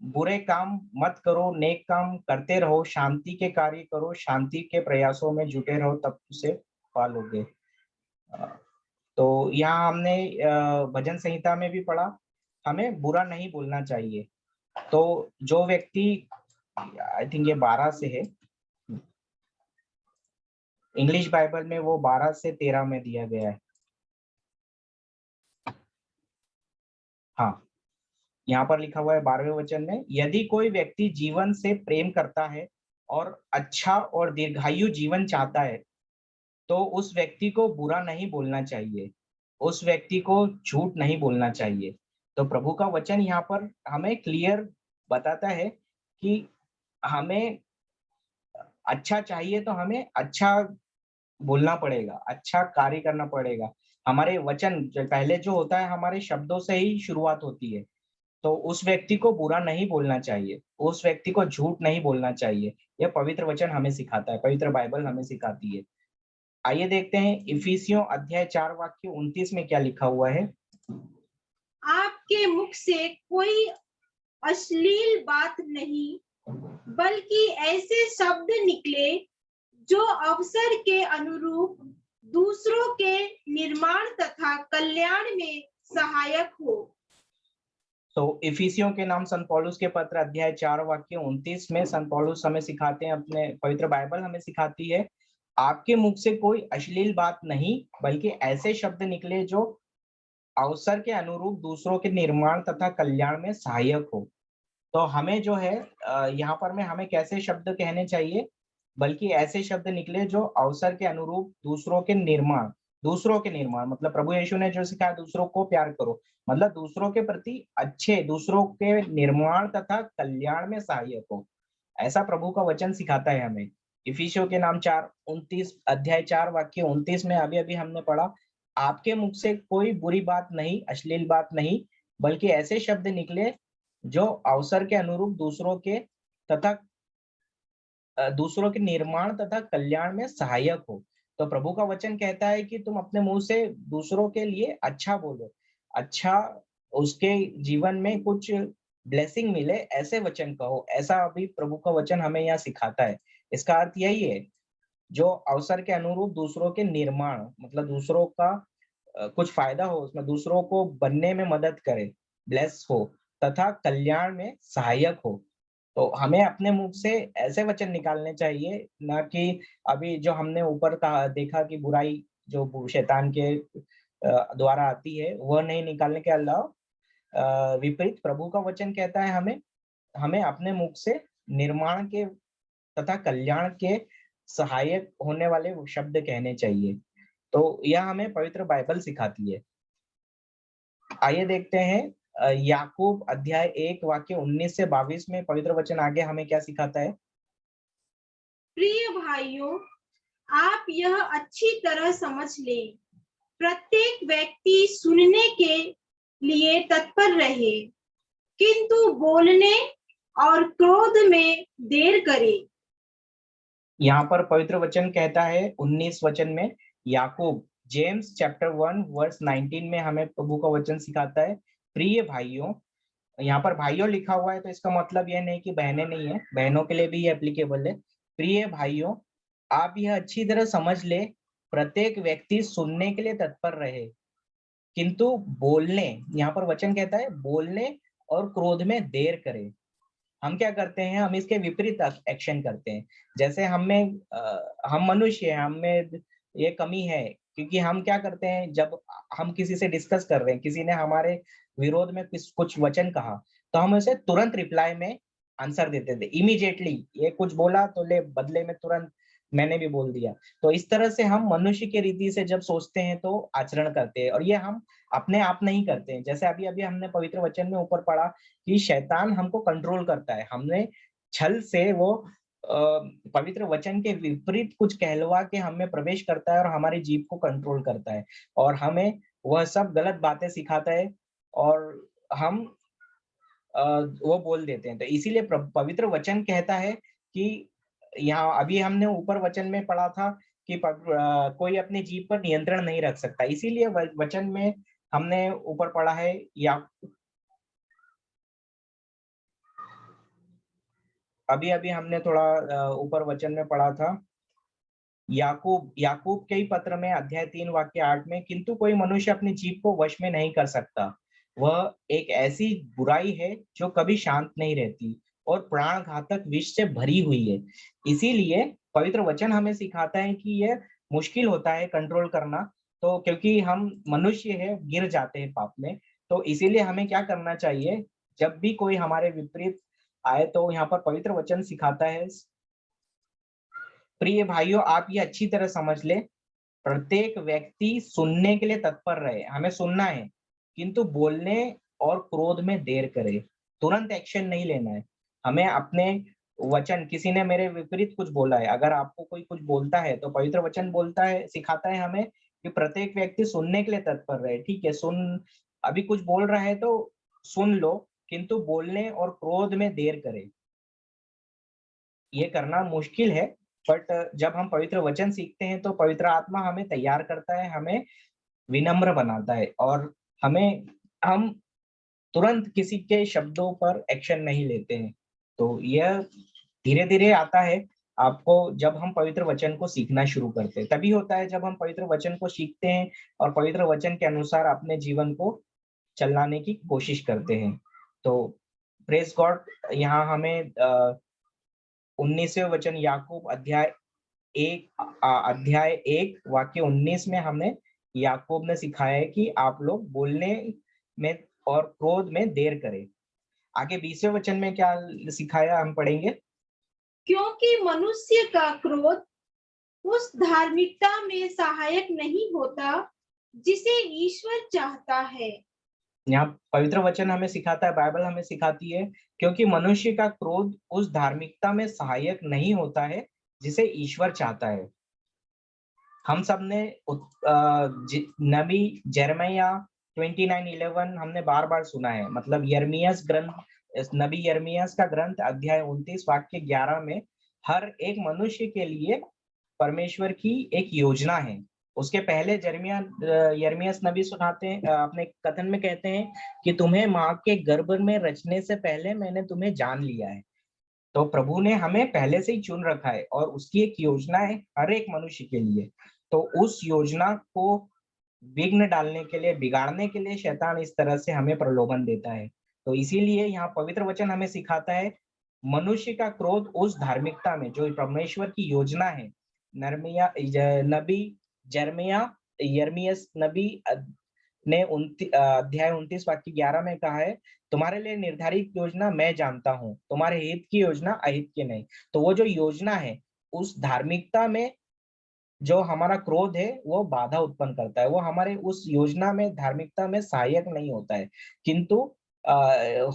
बुरे काम मत करो, नेक काम करते रहो, शांति के कार्य करो, शांति के प्रयासों में जुटे रहो, तब उसे पालोगे। तो यहाँ हमने भजन संहिता में भी पढ़ा, हमें बुरा नहीं बोलना चाहिए। तो जो व्यक्ति, आई थिंक ये 12 से है, इंग्लिश बाइबल में वो 12 से 13 में दिया गया है। हाँ, यहाँ पर लिखा हुआ है 12वें वचन में, यदि कोई व्यक्ति जीवन से प्रेम करता है और अच्छा और दीर्घायु जीवन चाहता है, तो उस व्यक्ति को बुरा नहीं बोलना चाहिए, उस व्यक्ति को झूठ नहीं बोलना चाहिए। तो प्रभु का वचन यहाँ पर हमें क्लियर बताता है कि हमें अच्छा चाहिए तो हमें अच्छा बोलना पड़ेगा, अच्छा कार्य करना पड़ेगा। हमारे वचन पहले जो होता है हमारे शब्दों से ही शुरुआत होती है। तो उस व्यक्ति को बुरा नहीं बोलना चाहिए, उस व्यक्ति को झूठ नहीं बोलना चाहिए। यह पवित्र वचन हमें सिखाता है, पवित्र बाइबल हमें सिखाती है। आइए देखते हैं इफिसियों अध्याय 4 वाक्य 29 में क्या लिखा हुआ है। आपके मुख से कोई अश्लील बात नहीं, बल्कि ऐसे शब्द निकले जो अवसर के अनुरूप दूसरों के निर्माण तथा कल्याण में सहायक हो। तो इफिसियों के नाम संत पौलुस के पत्र अध्याय 4 वाक्य 29 में संत पौलुस हमें सिखाते हैं, अपने पवित्र बाइबल हमें सिखाती है, आपके मुख से कोई अश्लील बात नहीं बल्कि ऐसे शब्द निकले जो अवसर के अनुरूप दूसरों के निर्माण तथा कल्याण में सहायक हो। तो हमें जो है यहाँ पर में हमें कैसे शब्द कहने चाहिए, बल्कि ऐसे शब्द निकले जो अवसर के अनुरूप दूसरों के निर्माण मतलब प्रभु यीशु ने जो सिखाया दूसरों को प्यार करो, मतलब दूसरों के प्रति अच्छे, दूसरों के निर्माण तथा कल्याण में सहायक हो, ऐसा प्रभु का वचन सिखाता है हमें। इफिसियों के नाम 4:29 अध्याय 4 वाक्य 29 में अभी अभी हमने पढ़ा, आपके मुख से कोई बुरी बात नहीं, अश्लील बात नहीं, बल्कि ऐसे शब्द निकले जो अवसर के अनुरूप दूसरों के निर्माण तथा कल्याण में सहायक हो। तो प्रभु का वचन कहता है कि तुम अपने मुंह से दूसरों के लिए अच्छा बोलो, अच्छा उसके जीवन में कुछ ब्लेसिंग मिले, ऐसे वचन कहो। ऐसा अभी प्रभु का वचन हमें यहाँ सिखाता है। इसका अर्थ यही है, जो अवसर के अनुरूप दूसरों के निर्माण मतलब दूसरों का कुछ फायदा हो, उसमें दूसरों को बनने में मदद करे, ब्लेस हो तथा कल्याण में सहायक हो। तो हमें अपने मुख से ऐसे वचन निकालने चाहिए, ना कि अभी जो हमने ऊपर कहा देखा कि बुराई जो शैतान के द्वारा आती है वह नहीं निकालने के अलावा विपरीत प्रभु का वचन कहता है हमें अपने मुख से निर्माण के तथा कल्याण के सहायक होने वाले शब्द कहने चाहिए। तो यह हमें पवित्र बाइबल सिखाती है। आइए देखते हैं याकूब अध्याय 1 वाक्य 19 से 22 में पवित्र वचन आगे हमें क्या सिखाता है। प्रिय भाइयों, आप यह अच्छी तरह समझ लें, प्रत्येक व्यक्ति सुनने के लिए तत्पर रहे, किंतु बोलने और क्रोध में देर करे। यहाँ पर पवित्र वचन कहता है 19 वचन में, याकूब जेम्स चैप्टर 1 वर्स 19 में हमें प्रभु का वचन सिखाता है, प्रिय भाइयों। यहाँ पर भाइयों लिखा हुआ है तो इसका मतलब यह नहीं कि बहनें नहीं है, बहनों के लिए भी एप्लीकेबल है। प्रिय भाइयों, आप यह अच्छी तरह समझ ले, प्रत्येक व्यक्ति सुनने के लिए तत्पर रहे, किंतु बोलने, यहाँ पर वचन कहता है बोलने और क्रोध में देर करे। हम क्या करते हैं, हम इसके विपरीत एक्शन करते हैं। जैसे हम मनुष्य हैं, हम में ये कमी है, क्योंकि हम क्या करते हैं, जब हम किसी से डिस्कस कर रहे हैं, किसी ने हमारे विरोध में कुछ वचन कहा, तो हम उसे तुरंत रिप्लाई में आंसर देते थे, इमीडिएटली। ये कुछ बोला तो ले बदले में तुरंत मैंने भी बोल दिया। तो इस तरह से हम मनुष्य के रीति से जब सोचते हैं तो आचरण करते हैं, और ये हम अपने आप नहीं करते हैं। जैसे अभी अभी हमने पवित्र वचन में ऊपर पढ़ा कि शैतान हमको कंट्रोल करता है, हमने छल से वो पवित्र वचन के विपरीत कुछ कहलवा के हमें प्रवेश करता है और हमारी जीभ को कंट्रोल करता है, और हमें वह सब गलत बातें सिखाता है, और हम वो बोल देते हैं। तो इसीलिए पवित्र वचन कहता है कि यहाँ अभी हमने ऊपर वचन में पढ़ा था कि कोई अपनी जीभ पर नियंत्रण नहीं रख सकता। इसीलिए वचन में हमने ऊपर पढ़ा है, या अभी अभी हमने थोड़ा ऊपर वचन में पढ़ा था, याकूब के ही पत्र में अध्याय 3 वाक्य 8 में, किंतु कोई मनुष्य अपनी जीभ को वश में नहीं कर सकता, वह एक ऐसी बुराई है जो कभी शांत नहीं रहती और प्राण घातक विष से भरी हुई है। इसीलिए पवित्र वचन हमें सिखाता है कि यह मुश्किल होता है कंट्रोल करना, तो क्योंकि हम मनुष्य है, गिर जाते हैं पाप में। तो इसीलिए हमें क्या करना चाहिए, जब भी कोई हमारे विपरीत आए, तो यहाँ पर पवित्र वचन सिखाता है, प्रिय भाइयों, आप ये अच्छी तरह समझ ले, प्रत्येक व्यक्ति सुनने के लिए तत्पर रहे, हमें सुनना है, किंतु बोलने और क्रोध में देर करे, तुरंत एक्शन नहीं लेना है। हमें अपने वचन, किसी ने मेरे विपरीत कुछ बोला है, अगर आपको कोई कुछ बोलता है तो पवित्र वचन बोलता है, सिखाता है हमें कि प्रत्येक व्यक्ति सुनने के लिए तत्पर रहे। ठीक है, अभी कुछ बोल रहा है तो सुन लो, किंतु बोलने और क्रोध में देर करे। ये करना मुश्किल है, बट जब हम पवित्र वचन सीखते हैं तो पवित्र आत्मा हमें तैयार करता है, हमें विनम्र बनाता है, और हम तुरंत किसी के शब्दों पर एक्शन नहीं लेते हैं। तो यह धीरे धीरे आता है आपको जब हम पवित्र वचन को सीखना शुरू करते हैं। तभी होता है जब हम पवित्र वचन को सीखते हैं और पवित्र वचन के अनुसार अपने जीवन को चलाने की कोशिश करते हैं। तो प्रेज गॉड, यहाँ हमें 19वें वचन याकूब अध्याय 1 वाक्य 19 में हमें याकूब ने सिखाया है कि आप लोग बोलने में और क्रोध में देर करें। आगे 20वें वचन में क्या सिखाया हम पढ़ेंगे। क्योंकि मनुष्य का क्रोध उस धार्मिकता में सहायक नहीं होता जिसे ईश्वर चाहता है। यहाँ पवित्र वचन हमें सिखाता है, बाइबल हमें सिखाती है, क्योंकि मनुष्य का क्रोध उस धार्मिकता में सहायक नहीं होता है जिसे ईश्वर चाहता है। हम सब ने नबी यिर्मयाह 29:11 हमने बार बार सुना है। मतलब यिर्मयाह ग्रंथ, नबी यिर्मयाह का ग्रंथ अध्याय 29 वाक्य 11 में हर एक मनुष्य के लिए परमेश्वर की एक योजना है। उसके पहले यिर्मयाह नबी सुनाते हैं, अपने कथन में कहते हैं कि तुम्हें माँ के गर्भ में रचने से पहले मैंने तुम्हें जान लिया है। तो प्रभु ने हमें पहले से ही चुन रखा है और उसकी एक योजना है हर एक मनुष्य के लिए। तो उस योजना को विघ्न डालने के लिए, बिगाड़ने के लिए शैतान इस तरह से हमें प्रलोभन देता है। तो इसीलिए यहाँ पवित्र वचन हमें सिखाता है मनुष्य का क्रोध उस धार्मिकता में जो परमेश्वर की योजना है। नबी यिर्मयाह नबी ने अध्याय 29 वाक्य 11 में कहा है, तुम्हारे लिए निर्धारित योजना मैं जानता हूँ, तुम्हारे हित की योजना अहित की नहीं। तो वो जो योजना है उस धार्मिकता में जो हमारा क्रोध है वो बाधा उत्पन्न करता है। वो हमारे उस योजना में, धार्मिकता में सहायक नहीं होता है, किंतु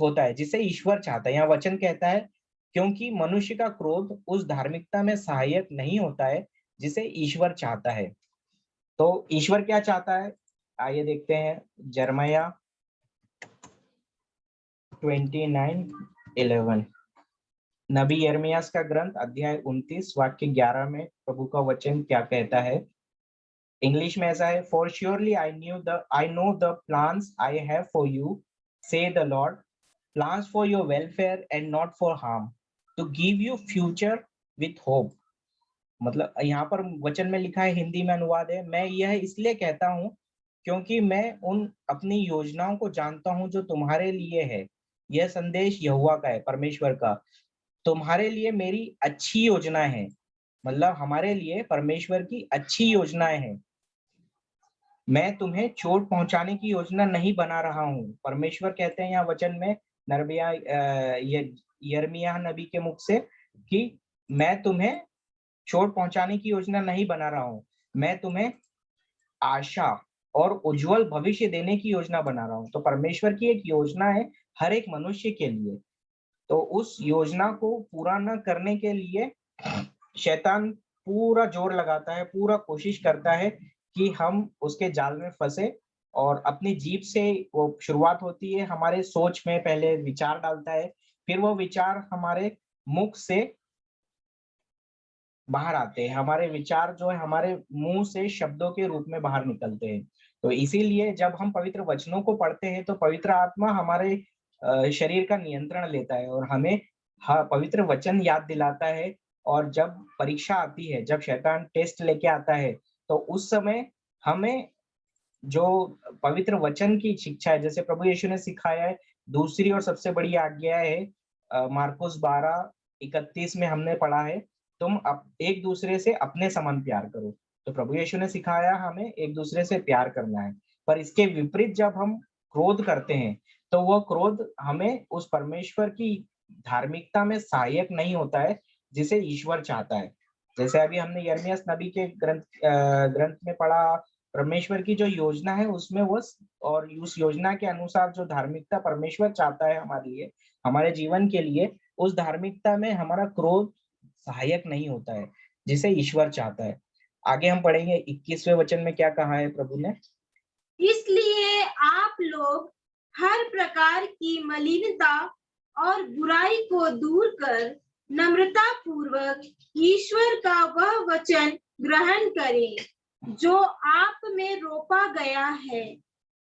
होता है जिसे ईश्वर चाहता है। यहाँ वचन कहता है क्योंकि मनुष्य का क्रोध उस धार्मिकता में सहायक नहीं होता है जिसे ईश्वर चाहता है। तो ईश्वर क्या चाहता है, आइए देखते हैं। यिर्मयाह 29:11 नबी यिर्मयाह का ग्रंथ अध्याय 29 वाक्य 11 में प्रभु का वचन क्या कहता है। इंग्लिश में ऐसा है, for surely I know the plans I have for you say the Lord, plans for your welfare and not for harm, to give you future with hope. मतलब यहाँ पर वचन में लिखा है, हिंदी में अनुवाद है, मैं यह इसलिए कहता हूँ क्योंकि मैं उन अपनी योजनाओं को जानता हूँ जो तुम्हारे लिए है। यह संदेश यहोवा का है, परमेश्वर का। तुम्हारे लिए मेरी अच्छी योजना है। मतलब हमारे लिए परमेश्वर की अच्छी योजनाएं हैं। मैं तुम्हें चोट पहुंचाने की योजना नहीं बना रहा हूँ। परमेश्वर कहते हैं यहाँ वचन में यिर्मयाह नबी के मुख से कि मैं तुम्हें चोट पहुंचाने की योजना नहीं बना रहा हूँ, मैं तुम्हें आशा और उज्जवल भविष्य देने की योजना बना रहा हूँ। तो परमेश्वर की एक योजना है हर एक मनुष्य के लिए। तो उस योजना को पूरा न करने के लिए शैतान पूरा जोर लगाता है, पूरा कोशिश करता है कि हम उसके जाल में फंसे। और अपनी जीभ से वो शुरुआत होती है, हमारे सोच में पहले विचार डालता है, फिर वो विचार हमारे मुख से बाहर आते हैं। हमारे विचार जो है हमारे मुंह से शब्दों के रूप में बाहर निकलते हैं। तो इसीलिए जब हम पवित्र वचनों को पढ़ते हैं तो पवित्र आत्मा हमारे शरीर का नियंत्रण लेता है और हमें पवित्र वचन याद दिलाता है। और जब परीक्षा आती है, जब शैतान टेस्ट लेके आता है, तो उस समय हमें जो पवित्र वचन की शिक्षा है, जैसे प्रभु यीशु ने सिखाया है, दूसरी और सबसे बड़ी आज्ञा है मार्कुस 12:31 में हमने पढ़ा है, तुम एक दूसरे से अपने समान प्यार करो। तो प्रभु यीशु ने सिखाया हमें एक दूसरे से प्यार करना है। पर इसके विपरीत जब हम क्रोध करते हैं तो वह क्रोध हमें उस परमेश्वर की धार्मिकता में सहायक नहीं होता है जिसे ईश्वर चाहता है। जैसे अभी हमने यिर्मयाह नबी के ग्रंथ में पढ़ा, परमेश्वर की जो योजना है उसमें वो, और उस योजना के अनुसार जो धार्मिकता परमेश्वर चाहता है हमारे लिए, हमारे जीवन के लिए, उस धार्मिकता में हमारा क्रोध सहायक नहीं होता है जिसे ईश्वर चाहता है। आगे हम पढ़ेंगे 21वें वचन में क्या कहा है प्रभु ने। इसलिए आप लोग हर प्रकार की मलिनता और बुराई को दूर कर नम्रता पूर्वक ईश्वर का वह वचन ग्रहण करें जो आप में रोपा गया है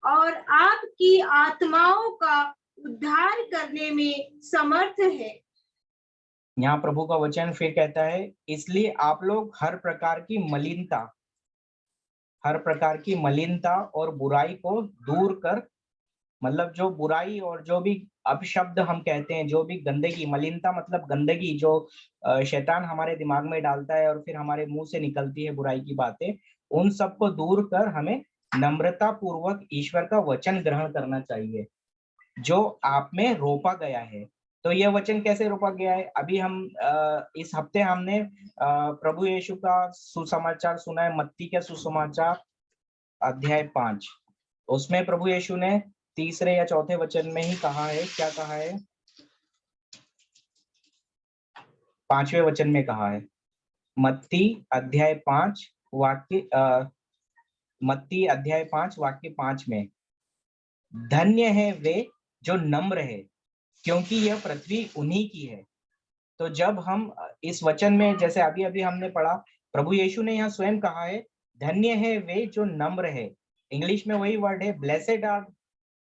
और आपकी आत्माओं का उद्धार करने में समर्थ है। यहाँ प्रभु का वचन फिर कहता है, इसलिए आप लोग हर प्रकार की मलिनता और बुराई को दूर कर, मतलब जो बुराई और जो भी अपशब्द हम कहते हैं, जो भी गंदगी, मलिनता मतलब गंदगी जो शैतान हमारे दिमाग में डालता है और फिर हमारे मुंह से निकलती है बुराई की बातें, उन सबको दूर कर हमें नम्रता पूर्वक ईश्वर का वचन ग्रहण करना चाहिए जो आप में रोपा गया है। तो यह वचन कैसे रोपा गया है? अभी हम इस हफ्ते हमने प्रभु यीशु का सुसमाचार सुना है, मत्ती के सुसमाचार अध्याय 5। उसमें प्रभु यीशु ने तीसरे या चौथे वचन में ही कहा है, क्या कहा है? 5वें वचन में कहा है, मत्ती अध्याय 5 वाक्य 5 में, धन्य है वे जो नम्र है क्योंकि यह पृथ्वी उन्हीं की है। तो जब हम इस वचन में, जैसे अभी अभी हमने पढ़ा, प्रभु यीशु ने यहाँ स्वयं कहा है, धन्य है वे जो नम्र है। इंग्लिश में वही वर्ड है, blessed are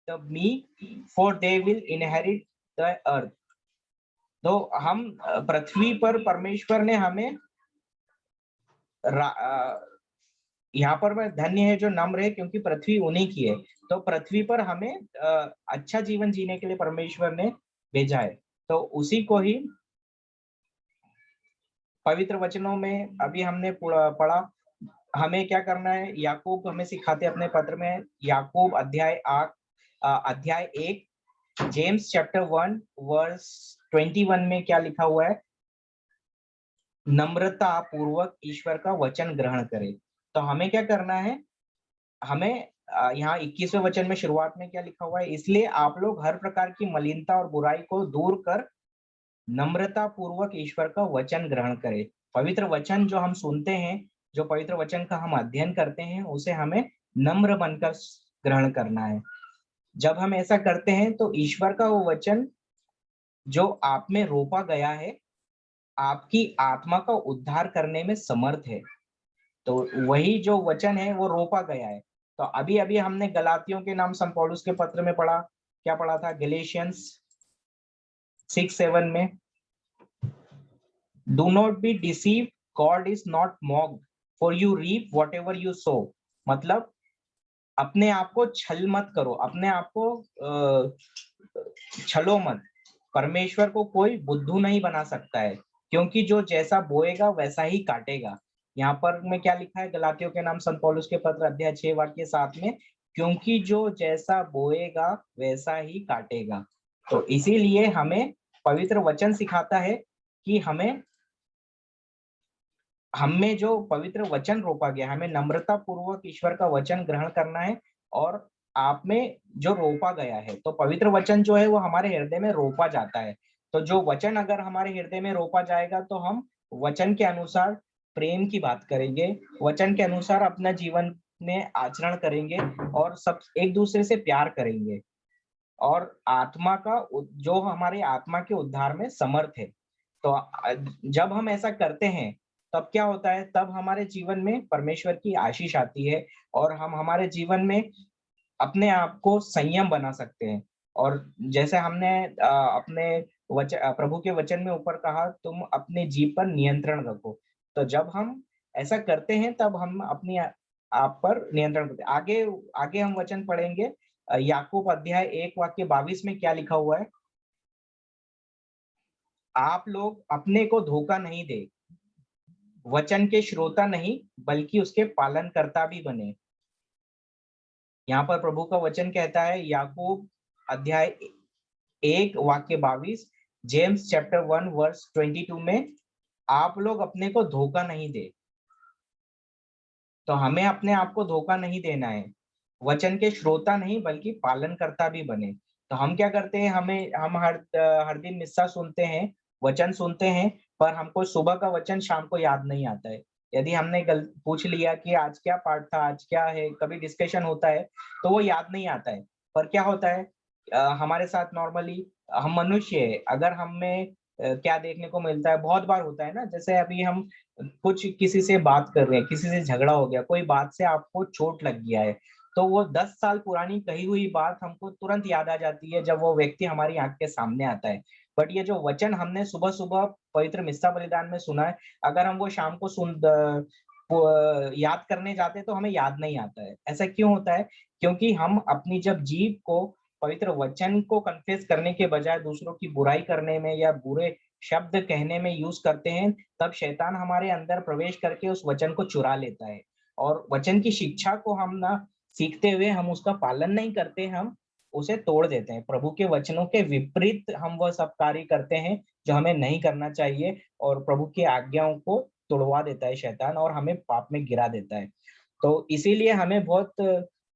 the meek for they will inherit the earth. तो हम पृथ्वी पर परमेश्वर ने हमें यहाँ पर मैं, धन्य है जो नम्र है क्योंकि पृथ्वी उन्हीं की है। तो पृथ्वी पर हमें अच्छा जीवन जीने के लिए परमेश्वर ने भेजा है। तो उसी को ही पवित्र वचनों में अभी हमने पढ़ा, हमें क्या करना है। याकूब हमें सिखाते अपने पत्र में, याकूब अध्याय 1, जेम्स चैप्टर 1 वर्स 21 में क्या लिखा हुआ है? नम्रता पूर्वक ईश्वर का वचन ग्रहण करे। तो हमें क्या करना है? हमें यहाँ 21वें वचन में शुरुआत में क्या लिखा हुआ है? इसलिए आप लोग हर प्रकार की मलिनता और बुराई को दूर कर नम्रता पूर्वक ईश्वर का वचन ग्रहण करें। पवित्र वचन जो हम सुनते हैं, जो पवित्र वचन का हम अध्ययन करते हैं, उसे हमें नम्र बनकर ग्रहण करना है। जब हम ऐसा करते हैं तो ईश्वर का वो वचन जो आप में रोपा गया है, आपकी आत्मा का उद्धार करने में समर्थ है। तो वही जो वचन है वो रोपा गया है। तो अभी अभी हमने गलातियों के नाम संत पौलुस के पत्र में पढ़ा, क्या पढ़ा था? गैलेशियंस 6:7 में, Do not be deceived, God is not mocked, for you reap whatever you sow। मतलब अपने आप को छल मत करो, अपने आप को छलो मत। परमेश्वर को कोई बुद्धू नहीं बना सकता है, क्योंकि जो जैसा बोएगा वैसा ही काटेगा। यहाँ पर में क्या लिखा है? गलातियों के नाम संत पौलुस के पत्र अध्याय 6 वाक्य 7 में, क्योंकि जो जैसा बोएगा वैसा ही काटेगा। तो इसीलिए हमें पवित्र वचन सिखाता है कि हमें जो पवित्र वचन रोपा गया, हमें नम्रता पूर्वक ईश्वर का वचन ग्रहण करना है। और आप में जो रोपा गया है, तो पवित्र वचन जो है वो हमारे हृदय में रोपा जाता है। तो जो वचन अगर हमारे हृदय में रोपा जाएगा तो हम वचन के अनुसार प्रेम की बात करेंगे, वचन के अनुसार अपना जीवन में आचरण करेंगे और सब एक दूसरे से प्यार करेंगे और आत्मा का जो हमारे आत्मा के उद्धार में समर्थ है। तो जब हम ऐसा करते हैं तब क्या होता है? तब हमारे जीवन में परमेश्वर की आशीष आती है और हम हमारे जीवन में अपने आप को संयम बना सकते हैं। और जैसे हमने अपने प्रभु के वचन में ऊपर कहा, तुम अपने जीव पर नियंत्रण रखो। तो जब हम ऐसा करते हैं तब हम अपनी आप पर नियंत्रण करते हैं। आगे आगे हम वचन पढ़ेंगे, याकूब अध्याय 1 वाक्य 22 में क्या लिखा हुआ है? आप लोग अपने को धोखा नहीं दे, वचन के श्रोता नहीं बल्कि उसके पालनकर्ता भी बने। यहाँ पर प्रभु का वचन कहता है, याकूब अध्याय 1 वाक्य 22, जेम्स चैप्टर 1 वर्स 22 में, आप लोग अपने को धोखा नहीं दे। तो हमें अपने आप को धोखा नहीं देना है, वचन के श्रोता नहीं बल्कि पालनकर्ता भी बने। तो हम क्या करते हैं? हम हर दिन मिस्सा सुनते हैं, वचन सुनते हैं, पर हमको सुबह का वचन शाम को याद नहीं आता है। यदि हमने पूछ लिया कि आज क्या पाठ था, आज क्या है, कभी डिस्कशन होता है तो वो याद नहीं आता है। पर क्या होता है हमारे साथ नॉर्मली, हम मनुष्य है, अगर हमें क्या देखने को मिलता है, बहुत बार होता है ना, जैसे अभी हम कुछ किसी से बात कर रहे हैं, किसी से झगड़ा हो गया, कोई बात से आपको चोट लग गया है, तो वो 10 साल पुरानी कही हुई बात हमको तुरंत याद आ जाती है जब वो व्यक्ति हमारी आंख के सामने आता है। बट ये जो वचन हमने सुबह सुबह पवित्र मिस्सा बलिदान में सुना है, अगर हम वो शाम को याद करने जाते हैं तो हमें याद नहीं आता है। ऐसा क्यों होता है? क्योंकि हम अपनी जब जीभ को पवित्र वचन को कन्फेस करने के बजाय दूसरों की बुराई करने में या बुरे शब्द कहने में यूज करते हैं, तब शैतान हमारे अंदर प्रवेश करके उस वचन को चुरा लेता है, और वचन की शिक्षा को हम ना सीखते हुए हम उसका पालन नहीं करते, हम उसे तोड़ देते हैं। प्रभु के वचनों के विपरीत हम वह सब कार्य करते हैं जो हमें नहीं करना चाहिए, और प्रभु की आज्ञाओं को तोड़वा देता है शैतान और हमें पाप में गिरा देता है। तो इसीलिए हमें बहुत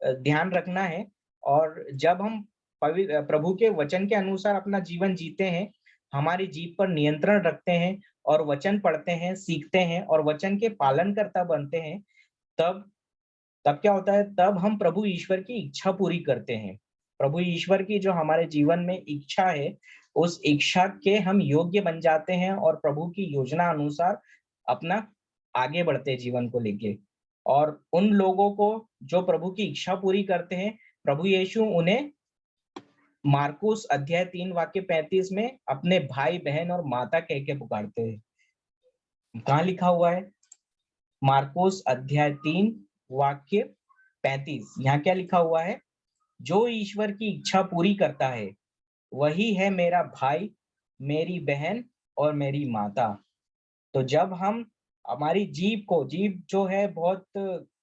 ध्यान रखना है, और जब हम प्रभु के वचन के अनुसार अपना जीवन जीते हैं, हमारी जीभ पर नियंत्रण रखते हैं और वचन पढ़ते हैं, सीखते हैं और वचन के पालनकर्ता बनते हैं, तब तब क्या होता है? तब हम प्रभु ईश्वर की इच्छा पूरी करते हैं। प्रभु ईश्वर की जो हमारे जीवन में इच्छा है, उस इच्छा के हम योग्य बन जाते हैं और प्रभु की योजना अनुसार अपना आगे बढ़ते हैं जीवन को लेके। और उन लोगों को जो प्रभु की इच्छा पूरी करते हैं, प्रभु यीशु उन्हें मार्कुस अध्याय 3 वाक्य 35 में अपने भाई बहन और माता कह के पुकारते हैं। कहाँ लिखा हुआ है? मार्कुस अध्याय 3 वाक्य 35। यहाँ क्या लिखा हुआ है? जो ईश्वर की इच्छा पूरी करता है वही है मेरा भाई, मेरी बहन और मेरी माता। तो जब हम हमारी जीभ जो है बहुत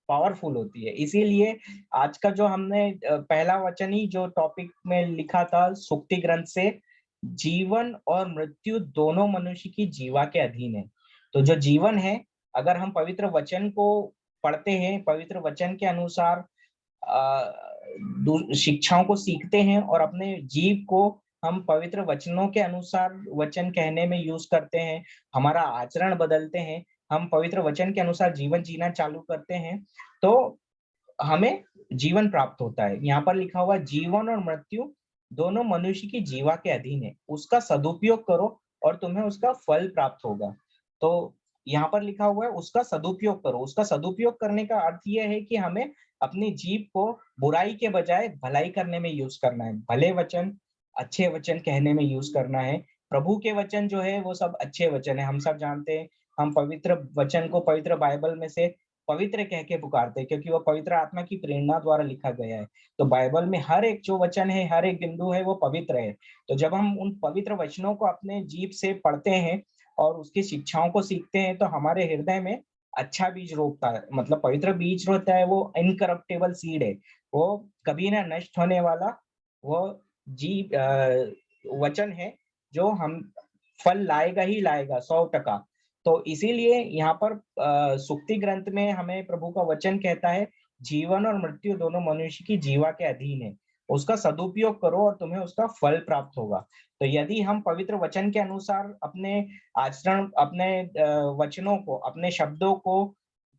पावरफुल होती है, इसीलिए आज का जो हमने पहला वचन ही जो टॉपिक में लिखा था सुक्ति ग्रंथ से, जीवन और मृत्यु दोनों मनुष्य की जीवा के अधीन है। तो जो जीवन है, अगर हम पवित्र वचन को पढ़ते हैं, पवित्र वचन के अनुसार शिक्षाओं को सीखते हैं और अपने जीव को हम पवित्र वचनों के अनुसार वचन कहने में यूज करते हैं, हमारा आचरण बदलते हैं, हम पवित्र वचन के अनुसार जीवन जीना चालू करते हैं, तो हमें जीवन प्राप्त होता है। यहाँ पर लिखा हुआ जीवन और मृत्यु दोनों मनुष्य की जीवा के अधीन है, उसका सदुपयोग करो और तुम्हें उसका फल प्राप्त होगा। तो यहाँ पर लिखा हुआ है उसका सदुपयोग करो। उसका सदुपयोग करने का अर्थ यह है कि हमें अपनी जीभ को बुराई के बजाय भलाई करने में यूज करना है, भले वचन, अच्छे वचन कहने में यूज करना है। प्रभु के वचन जो है वो सब अच्छे वचन है, हम सब जानते हैं। हम पवित्र वचन को पवित्र बाइबल में से पवित्र कह के पुकारते हैं, क्योंकि वो पवित्र आत्मा की प्रेरणा द्वारा लिखा गया है। तो बाइबल में हर एक जो वचन है, हर एक बिंदु है, वो पवित्र है। तो जब हम उन पवित्र वचनों को अपने जीभ से पढ़ते हैं और उसकी शिक्षाओं को सीखते हैं, तो हमारे हृदय में अच्छा बीज रोपता है। मतलब पवित्र बीज होता है, वो इनकरप्टेबल सीड है, वो कभी ना नष्ट होने वाला वो वचन है, जो हम फल लाएगा ही लाएगा 100%। तो इसीलिए यहाँ पर सुक्ति ग्रंथ में हमें प्रभु का वचन कहता है जीवन और मृत्यु दोनों मनुष्य की जीवा के अधीन है, उसका सदुपयोग करो और तुम्हें उसका फल प्राप्त होगा। तो यदि हम पवित्र वचन के अनुसार अपने आचरण, अपने वचनों को, अपने शब्दों को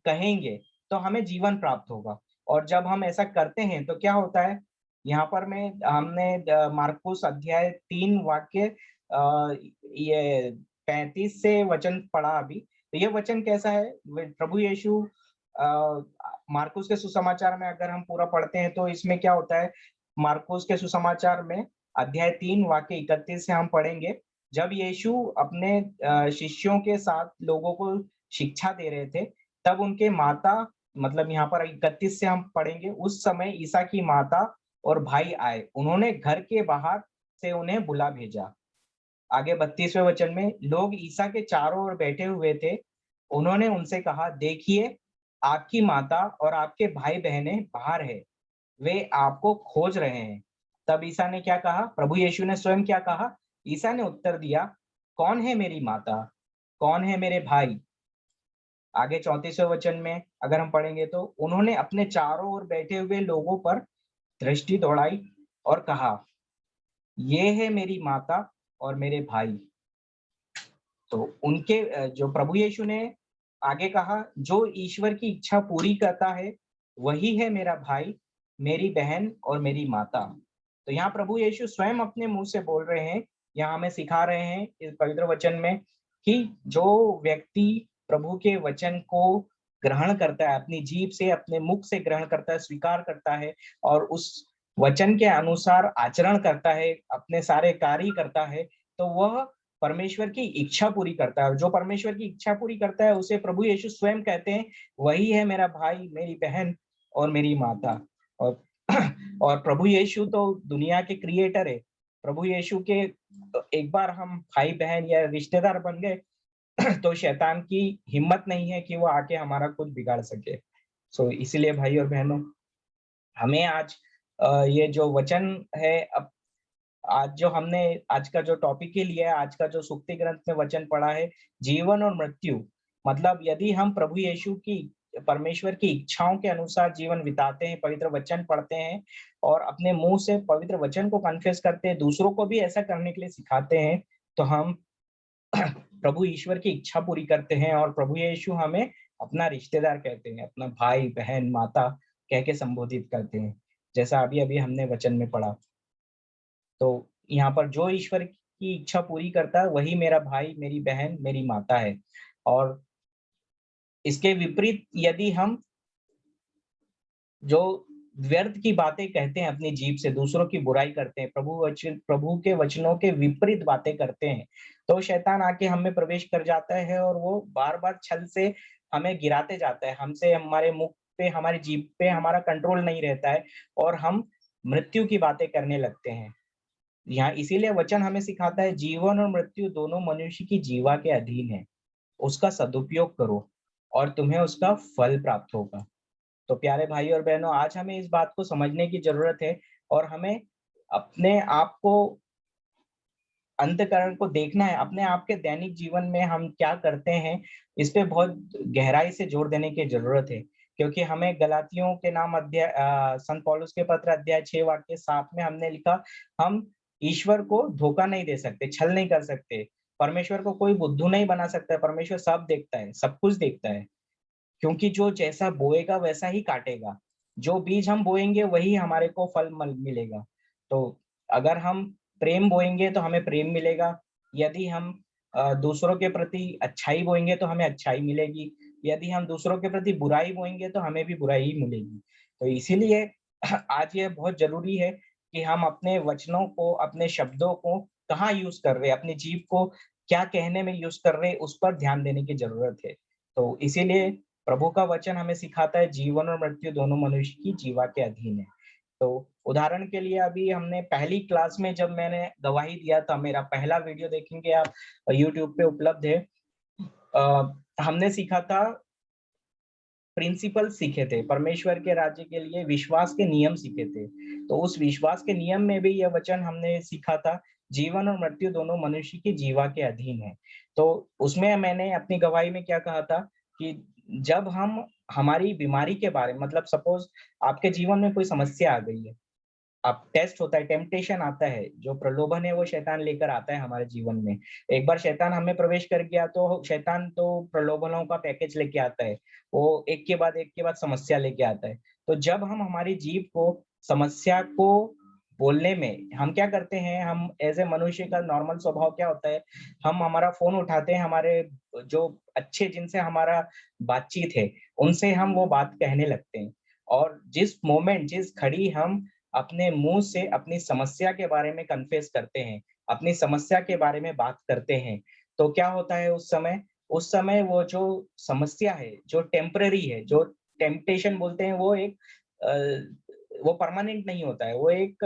कहेंगे, तो हमें जीवन प्राप्त होगा। और जब हम ऐसा करते हैं तो क्या होता है? यहाँ पर हमने मार्कुस अध्याय 3 वाक्य ये 35 से वचन पढ़ा अभी। तो ये वचन कैसा है? प्रभु यीशु मार्कुस के सुसमाचार में अगर हम पूरा पढ़ते हैं तो इसमें क्या होता है? मार्कुस के सुसमाचार में अध्याय 3 वाक्य 31 से हम पढ़ेंगे। जब यीशु अपने शिष्यों के साथ लोगों को शिक्षा दे रहे थे, तब उनके माता, मतलब यहाँ पर 31 से हम पढ़ेंगे, उस समय ईसा की माता और भाई आए, उन्होंने घर के बाहर से उन्हें बुला भेजा। आगे 32वें वचन में, लोग ईसा के चारों ओर बैठे हुए थे, उन्होंने उनसे कहा, देखिए आपकी माता और आपके भाई बहनें बाहर है, वे आपको खोज रहे हैं। तब ईसा ने क्या कहा? प्रभु यीशु ने स्वयं क्या कहा? ईसा ने उत्तर दिया, कौन है मेरी माता, कौन है मेरे भाई? आगे 34वें वचन में अगर हम पढ़ेंगे तो, उन्होंने अपने चारों ओर बैठे हुए लोगों पर दृष्टि दौड़ाई और कहा, ये है मेरी माता और मेरे भाई। तो उनके जो प्रभु यीशु ने आगे कहा, जो ईश्वर की इच्छा पूरी करता है वही है मेरा भाई, मेरी बहन और मेरी माता। तो यहाँ प्रभु यीशु स्वयं अपने मुंह से बोल रहे हैं, यहाँ हमें सिखा रहे हैं इस पवित्र वचन में कि जो व्यक्ति प्रभु के वचन को ग्रहण करता है, अपनी जीभ से, अपने मुख से ग्रहण करता है, स्वीकार करता है और उस वचन के अनुसार आचरण करता है, अपने सारे कार्य करता है, तो वह परमेश्वर की इच्छा पूरी करता है। और जो परमेश्वर की इच्छा पूरी करता है उसे प्रभु यीशु स्वयं कहते हैं, वही है मेरा भाई, मेरी बहन और मेरी माता। और और प्रभु यीशु तो दुनिया के क्रिएटर है। प्रभु यीशु के एक बार हम भाई बहन या रिश्तेदार बन गए तो शैतान की हिम्मत नहीं है कि वो आके हमारा कुछ बिगाड़ सके। सो इसलिए भाई और बहनों, हमें आज ये जो वचन है, अब आज जो हमने आज का जो टॉपिक ही लिया है, आज का जो सुक्ति ग्रंथ में वचन पढ़ा है, जीवन और मृत्यु, मतलब यदि हम प्रभु यीशु की, परमेश्वर की इच्छाओं के अनुसार जीवन बिताते हैं, पवित्र वचन पढ़ते हैं और अपने मुंह से पवित्र वचन को कन्फेस करते हैं, दूसरों को भी ऐसा करने के लिए सिखाते हैं, तो हम प्रभु ईश्वर की इच्छा पूरी करते हैं और प्रभु यीशु हमें अपना रिश्तेदार कहते हैं, अपना भाई बहन माता कह के संबोधित करते हैं, जैसा अभी अभी हमने वचन में पढ़ा। तो यहाँ पर जो ईश्वर की इच्छा पूरी करता है वही मेरा भाई, मेरी बहन, मेरी माता है। और इसके विपरीत यदि हम जो व्यर्थ की बातें कहते हैं, अपनी जीभ से दूसरों की बुराई करते हैं, प्रभु के वचनों के विपरीत बातें करते हैं, तो शैतान आके हम में प्रवेश कर जाता है और वो बार बार छल से हमें गिराते जाता है। हमसे, हमारे मुख पे, हमारी जीभ पे हमारा कंट्रोल नहीं रहता है और हम मृत्यु की बातें करने लगते हैं। यहाँ इसीलिए वचन हमें सिखाता है, जीवन और मृत्यु दोनों मनुष्य की जीवा के अधीन है, उसका सदुपयोग करो और तुम्हें उसका फल प्राप्त होगा। तो प्यारे भाई और बहनों, आज हमें इस बात को समझने की जरूरत है और हमें अपने आप को, अंतःकरण को देखना है, अपने आप के दैनिक जीवन में हम क्या करते हैं, इस पे बहुत गहराई से जोर देने की जरूरत है। क्योंकि हमें गलातियों के नाम अध्याय, संत पौलुस के पत्र अध्याय 6 वाक्य 7 में हमने लिखा, हम ईश्वर को धोखा नहीं दे सकते, छल नहीं कर सकते, परमेश्वर को कोई बुद्धू नहीं बना सकता, परमेश्वर सब देखता है, सब कुछ देखता है। क्योंकि जो जैसा बोएगा वैसा ही काटेगा, जो बीज हम बोएंगे वही हमारे को फल मिलेगा। तो अगर हम प्रेम बोएंगे तो हमें प्रेम मिलेगा, यदि हम दूसरों के प्रति अच्छाई बोएंगे तो हमें अच्छाई मिलेगी, यदि हम दूसरों के प्रति बुराई बोएंगे तो हमें भी बुराई ही मिलेगी। तो इसीलिए आज ये बहुत जरूरी है कि हम अपने वचनों को, अपने शब्दों को कहाँ यूज कर रहे हैं, अपनी जीभ को क्या कहने में यूज कर रहे हैं, उस पर ध्यान देने की जरूरत है। तो इसीलिए प्रभु का वचन हमें सिखाता है, जीवन और मृत्यु दोनों मनुष्य की जीवा के अधीन है। तो उदाहरण के लिए, अभी हमने पहली क्लास में जब मैंने गवाही दिया था, मेरा पहला वीडियो देखेंगे आप, यूट्यूब पे उपलब्ध है, हमने सीखा था, प्रिंसिपल सीखे थे, परमेश्वर के राज्य के लिए विश्वास के नियम सीखे थे। तो उस विश्वास के नियम में भी यह वचन हमने सीखा था, जीवन और मृत्यु दोनों मनुष्य की जीवा के अधीन है। तो उसमें मैंने अपनी गवाही में क्या कहा था कि जब हम हमारी बीमारी के बारे में, मतलब सपोज आपके जीवन में कोई समस्या आ गई है, अब टेस्ट होता है, टेम्पटेशन आता है, जो प्रलोभन है वो शैतान लेकर आता है हमारे जीवन में। एक बार शैतान हमें प्रवेश कर गया तो शैतान तो प्रलोभनों का पैकेज लेके आता है, वो एक के बाद समस्या लेके आता है। तो जब हम हमारी जीभ को, समस्या को बोलने में, हम क्या करते हैं, हम एज ए मनुष्य का नॉर्मल स्वभाव क्या होता है, हम हमारा फोन उठाते हैं, हमारे जो अच्छे जिनसे हमारा बातचीत है उनसे हम वो बात कहने लगते हैं। और जिस मोमेंट, जिस घड़ी हम अपने मुंह से अपनी समस्या के बारे में कन्फेस करते हैं, अपनी समस्या के बारे में बात करते हैं, तो क्या होता है उस समय वो जो समस्या है, जो टेम्पररी है, जो टेम्पटेशन बोलते हैं, वो एक वो परमानेंट नहीं होता है, वो एक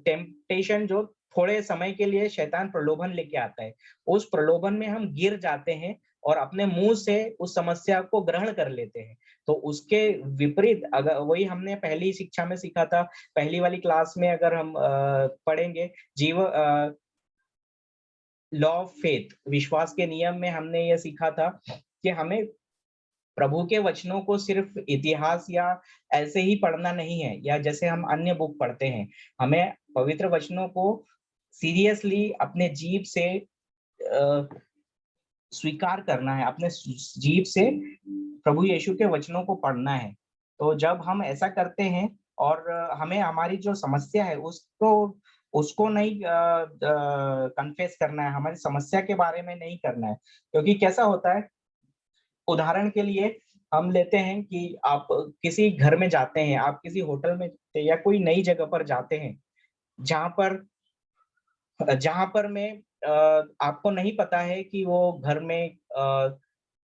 टेम्पटेशन जो थोड़े समय के लिए शैतान प्रलोभन लेके आता है, उस प्रलोभन में हम गिर जाते हैं और अपने मुंह से उस समस्या को ग्रहण कर लेते हैं। तो उसके विपरीत, अगर वही हमने पहली शिक्षा में सीखा था, पहली वाली क्लास में अगर हम पढ़ेंगे, लॉ ऑफ फेथ, विश्वास के नियम में हमने ये सीखा था कि हमें प्रभु के वचनों को सिर्फ इतिहास या ऐसे ही पढ़ना नहीं है, या जैसे हम अन्य बुक पढ़ते हैं, हमें पवित्र वचनों को सीरियसली अपने जीभ से स्वीकार करना है, अपने जीभ से प्रभु यीशु के वचनों को पढ़ना है। तो जब हम ऐसा करते हैं और हमें हमारी जो समस्या है उसको नहीं कन्फेस करना है, हमारी समस्या के बारे में नहीं करना है। क्योंकि कैसा होता है, उदाहरण के लिए हम लेते हैं कि आप किसी घर में जाते हैं, आप किसी होटल में या कोई नई जगह पर जाते हैं, जहाँ पर मैं आपको नहीं पता है कि वो घर में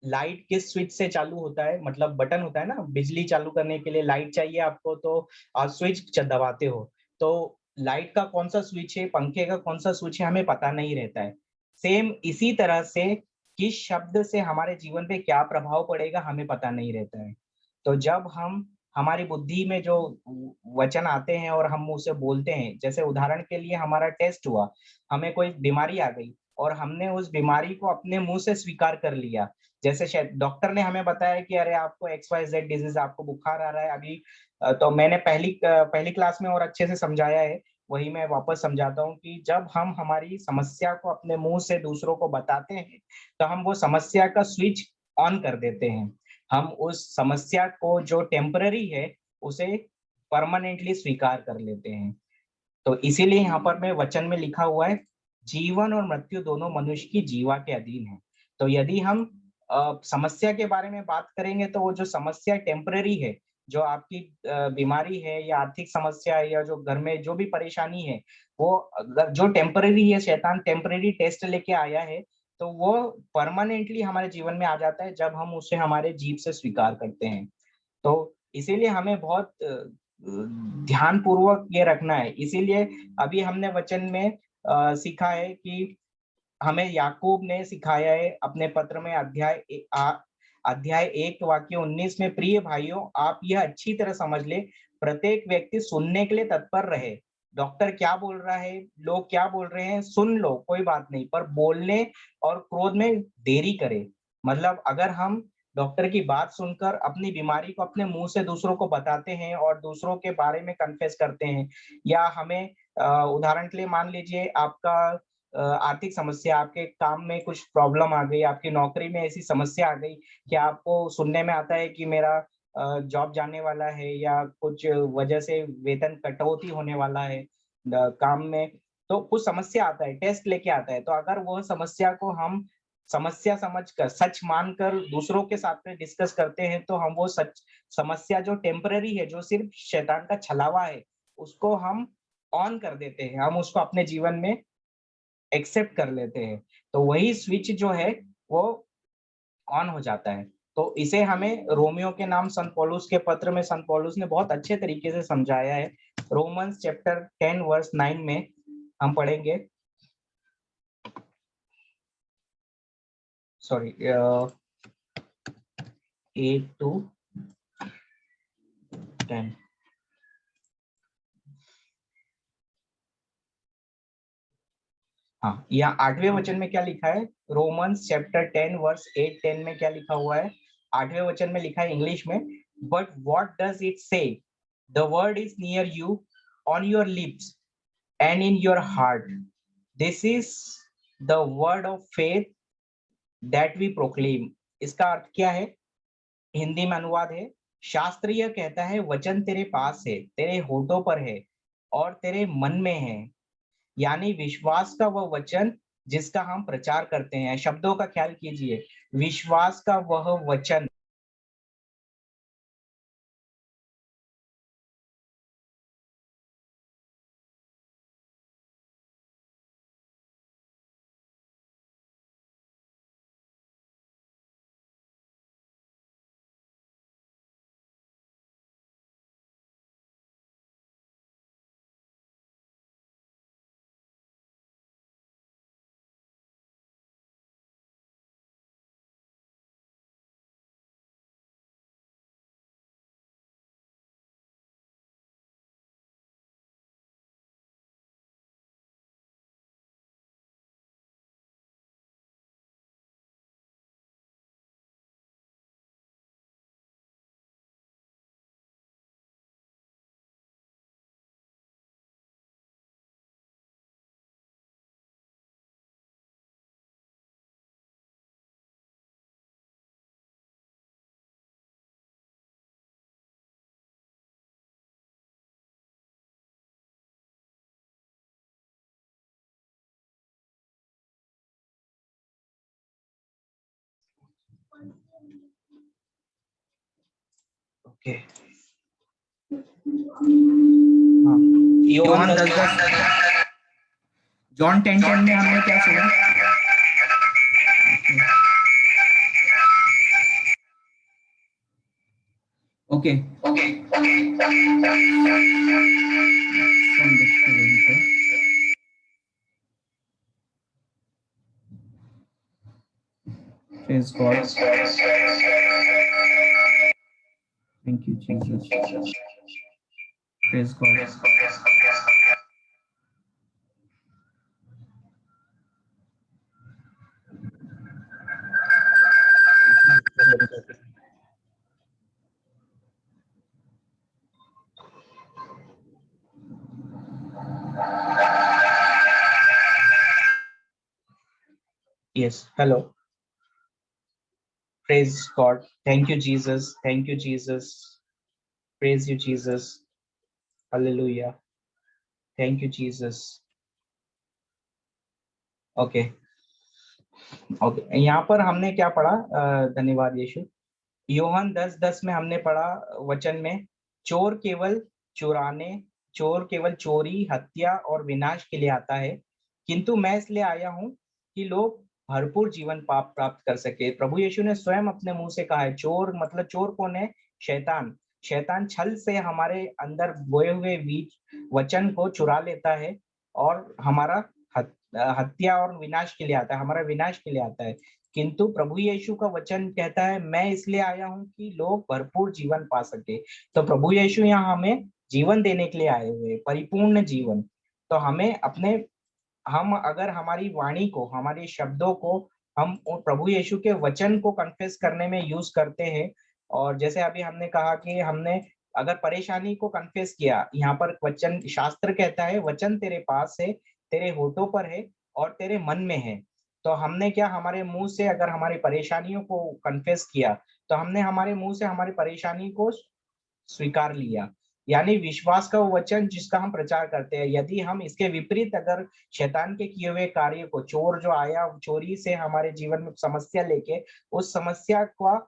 लाइट किस स्विच से चालू होता है, मतलब बटन होता है ना, बिजली चालू करने के लिए लाइट चाहिए आपको, तो आप स्विच दबाते हो, तो लाइट का कौन सा स्विच है, पंखे का कौन सा स्विच है, हमें पता नहीं रहता है। सेम इसी तरह से किस शब्द से हमारे जीवन पे क्या प्रभाव पड़ेगा हमें पता नहीं रहता है। तो जब हम हमारी बुद्धि में जो वचन आते हैं और हम उसे बोलते हैं, जैसे उदाहरण के लिए हमारा टेस्ट हुआ, हमें कोई बीमारी आ गई और हमने उस बीमारी को अपने मुंह से स्वीकार कर लिया। जैसे शायद डॉक्टर ने हमें बताया कि अरे आपको XYZ डिजीज, आपको बुखार आ रहा है अभी, तो मैंने पहली क्लास में और अच्छे से समझाया है, वही मैं वापस समझाता हूँ कि जब हम हमारी समस्या को अपने मुंह से दूसरों को बताते हैं तो हम वो समस्या का स्विच ऑन कर देते हैं। हम उस समस्या को जो टेम्पररी है उसे परमानेंटली स्वीकार कर लेते हैं। तो इसीलिए यहाँ पर में वचन में लिखा हुआ है, जीवन और मृत्यु दोनों मनुष्य की जीवा के अधीन है। तो यदि हम समस्या के बारे में बात करेंगे तो वो जो समस्या टेम्पररी है, जो आपकी बीमारी है या आर्थिक समस्या है या जो घर में जो भी परेशानी है, वो अगर जो टेम्पररी है, शैतान टेम्पररी टेस्ट लेके आया है, तो वो परमानेंटली हमारे जीवन में आ जाता है जब हम उसे हमारे जीभ से स्वीकार करते हैं। तो इसीलिए हमें बहुत ध्यान पूर्वक ये रखना है। इसीलिए अभी हमने वचन में सीखा है कि हमें याकूब ने सिखाया है अपने पत्र में अध्याय 1 वाक्य 19 में, प्रिय भाइयों आप यह अच्छी तरह समझ ले, प्रत्येक व्यक्ति सुनने के लिए तत्पर रहे। डॉक्टर क्या बोल रहा है, लोग क्या बोल रहे हैं, सुन लो, कोई बात नहीं, पर बोलने और क्रोध में देरी करे। मतलब अगर हम डॉक्टर की बात सुनकर अपनी बीमारी को अपने मुंह से दूसरों को बताते हैं और दूसरों के बारे में कन्फेस करते हैं, या हमें उदाहरण के लिए मान लीजिए आपका आर्थिक समस्या, आपके काम में कुछ प्रॉब्लम आ गई, आपकी नौकरी में ऐसी समस्या आ गई कि आपको सुनने में आता है कि मेरा जॉब जाने वाला है या कुछ वजह से वेतन कटौती होने वाला है काम में, तो कुछ समस्या आता है, टेस्ट लेके आता है। तो अगर वो समस्या को हम समस्या समझकर, सच मानकर दूसरों के साथ में डिस्कस करते हैं, तो हम वो सच समस्या जो टेम्पररी है, जो सिर्फ शैतान का छलावा है, उसको हम ऑन कर देते हैं, हम उसको अपने जीवन में एक्सेप्ट कर लेते हैं। तो वही स्विच जो है वो ऑन हो जाता है। तो इसे हमें रोमियो के नाम संत पौलुस के पत्र में संत पौलुस ने बहुत अच्छे तरीके से समझाया है। रोमन्स चैप्टर 10 वर्स 9 में हम पढ़ेंगे, सॉरी 8 to 10। हाँ, या 8वें वचन में क्या लिखा है, रोमन्स चैप्टर 10 वर्स 8-10 में क्या लिखा हुआ है, 8वें वचन में लिखा है इंग्लिश में, but what does it say, the word is near you, on your lips and in your heart, this is the word of faith that we proclaim. इसका अर्थ क्या है, हिंदी में अनुवाद है, शास्त्र यह कहता है वचन तेरे पास है, तेरे होठों पर है और तेरे मन में है, यानी विश्वास का वह वचन जिसका हम प्रचार करते हैं। शब्दों का ख्याल कीजिए, विश्वास का वह वचन। ओके, हाँ, योहान 10 जॉन 10:10 में हमने क्या सुना? Okay Praise God. Thank you, Jesus. Praise God. Yes, hello. Praise God. Thank you, Jesus. Thank you, Jesus. Praise you, Jesus. Hallelujah. Thank you, Jesus. Okay. Okay, यहाँ पर हमने क्या पढ़ा? धन्यवाद यीशु। यूहन्ना 10:10 में हमने पढ़ा वचन में, चोर केवल चोरी, हत्या और विनाश के लिए आता है, किंतु मैं इसलिए आया हूँ कि लोग भरपूर जीवन पाप प्राप्त कर सके। प्रभु यीशु ने स्वयं अपने मुंह से कहा है, चोर मतलब चोर कौन है? शैतान छल से हमारे अंदर बोए हुए बीज वचन को चुरा लेता है और हमारा हत्या और विनाश के लिए आता है, हमारा विनाश के लिए आता है। किंतु प्रभु यीशु का वचन कहता है, मैं इसलिए आया हूँ कि लोग भरपूर जीवन पा सके। तो प्रभु यीशु यहाँ हमें जीवन देने के लिए आए हुए, परिपूर्ण जीवन। तो हम अगर हमारी वाणी को, हमारे शब्दों को हम प्रभु यीशु के वचन को कन्फेस करने में यूज करते हैं, और जैसे अभी हमने कहा कि हमने अगर परेशानी को कन्फेस किया, यहाँ पर वचन शास्त्र कहता है, वचन तेरे पास है, तेरे होठों पर है और तेरे मन में है। तो हमने क्या, हमारे मुंह से अगर हमारी परेशानियों को कन्फेस किया, तो हमने हमारे मुंह से हमारी परेशानी को स्वीकार लिया, यानी विश्वास का वो वचन जिसका हम प्रचार करते हैं। यदि हम इसके विपरीत अगर शैतान के किए हुए कार्य को, चोर जो आया चोरी से हमारे जीवन में समस्या लेके, उस समस्या का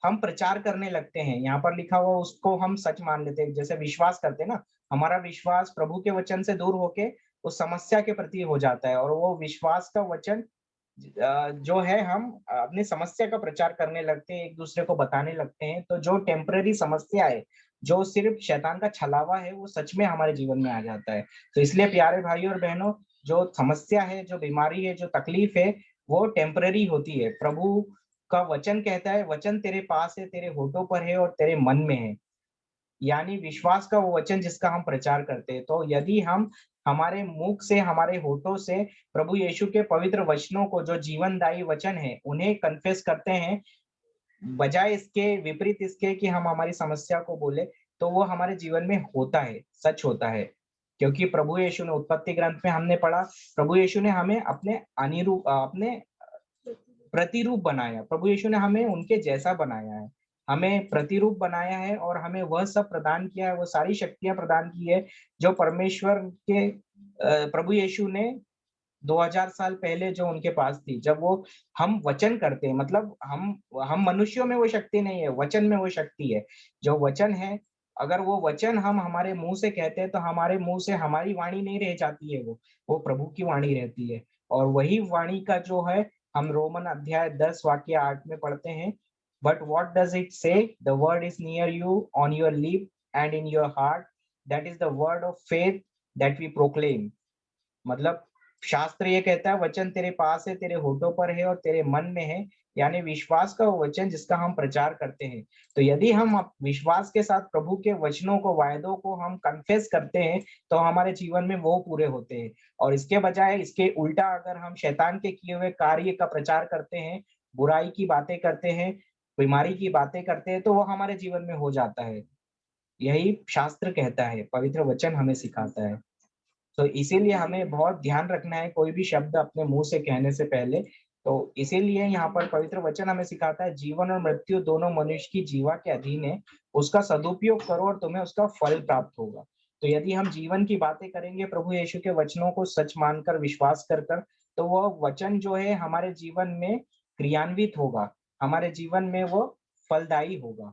हम प्रचार करने लगते हैं, यहाँ पर लिखा हुआ उसको हम सच मान लेते हैं, जैसे विश्वास करते हैं ना, हमारा विश्वास प्रभु के वचन से दूर होके उस समस्या के प्रति हो जाता है, और वो विश्वास का वचन जो है हम अपनी समस्या का प्रचार करने लगते हैं, एक दूसरे को बताने लगते हैं। तो जो टेम्पररी समस्या है, जो सिर्फ शैतान का छलावा है, वो सच में हमारे जीवन में आ जाता है। तो इसलिए प्यारे भाई और बहनों, जो समस्या है, जो बीमारी है, जो तकलीफ है, वो टेम्पररी होती है। प्रभु का वचन कहता है, वचन तेरे पास है, तेरे होठों पर है और तेरे मन में है, यानी विश्वास का वो वचन जिसका हम प्रचार करते हैं। तो यदि हम हमारे मुख से, हमारे होठों से प्रभु यीशु के पवित्र वचनों को, जो जीवनदायी वचन है, उन्हें कन्फेस करते हैं, बजाय इसके विपरीत इसके कि हम हमारी समस्या को बोले, तो वो हमारे जीवन में होता है, सच होता है। क्योंकि प्रभु यीशु ने, उत्पत्ति ग्रंथ में हमने पढ़ा, प्रभु यीशु ने हमें अपने प्रतिरूप बनाया। प्रभु यीशु ने हमें उनके जैसा बनाया है, हमें प्रतिरूप बनाया है, और हमें वह सब प्रदान किया है, वो सारी शक्तियां प्रदान की है जो परमेश्वर के प्रभु यीशु ने 2000 साल पहले जो उनके पास थी। जब वो हम वचन करते हैं, मतलब हम मनुष्यों में वो शक्ति नहीं है, वचन में वो शक्ति है। जो वचन है, अगर वो वचन हम हमारे मुंह से कहते हैं, तो हमारे मुंह से हमारी वाणी नहीं रह जाती है, वो प्रभु की वाणी रहती है। और वही वाणी का जो है, हम रोमन अध्याय 10 वाक्य 8 में पढ़ते हैं, but what does it say? The word is near you, on your lip and in your heart, that is the word of faith that we proclaim. मतलब शास्त्र ये कहता है, वचन तेरे पास है, तेरे होठों पर है और तेरे मन में है, यानी विश्वास का वो वचन जिसका हम प्रचार करते हैं। तो यदि हम विश्वास के साथ प्रभु के वचनों को, वायदों को हम कन्फेस करते हैं, तो हमारे जीवन में वो पूरे होते हैं। और इसके बजाय, इसके उल्टा, अगर हम शैतान के किए हुए कार्य का प्रचार करते हैं, बुराई की बातें करते हैं, बीमारी की बातें करते हैं, तो वो हमारे जीवन में हो जाता है। यही शास्त्र कहता है, पवित्र वचन हमें सिखाता है। तो इसीलिए हमें बहुत ध्यान रखना है कोई भी शब्द अपने मुंह से कहने से पहले। तो इसीलिए यहाँ पर पवित्र वचन हमें सिखाता है, जीवन और मृत्यु दोनों मनुष्य की जीवा के अधीन है, उसका सदुपयोग करो और तुम्हें उसका फल प्राप्त होगा। तो यदि हम जीवन की बातें करेंगे, प्रभु यीशु के वचनों को सच मानकर, विश्वास कर कर, तो वह वचन जो है हमारे जीवन में क्रियान्वित होगा, हमारे जीवन में वो फलदायी होगा।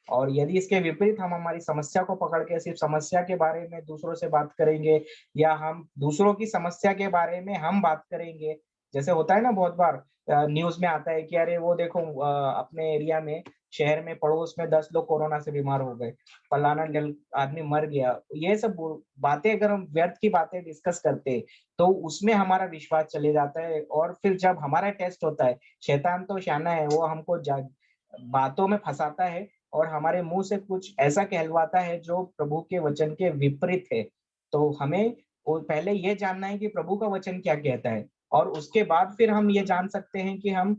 और यदि इसके विपरीत हम हमारी समस्या को पकड़ के सिर्फ समस्या के बारे में दूसरों से बात करेंगे, या हम दूसरों की समस्या के बारे में हम बात करेंगे, जैसे होता है ना बहुत बार न्यूज में आता है कि अरे वो देखो अपने एरिया में, शहर में, पड़ोस में 10 लोग कोरोना से बीमार हो गए, फलाना आदमी मर गया। ये सब बातें अगर हम व्यर्थ की बातें डिस्कस करते तो उसमें हमारा विश्वास चले जाता है, और फिर जब हमारा टेस्ट होता है, शैतान तो शाना है, वो हमको बातों में फंसाता है और हमारे मुंह से कुछ ऐसा कहलवाता है जो प्रभु के वचन के विपरीत है। तो हमें पहले ये जानना है कि प्रभु का वचन क्या कहता है, और उसके बाद फिर हम ये जान सकते हैं कि हम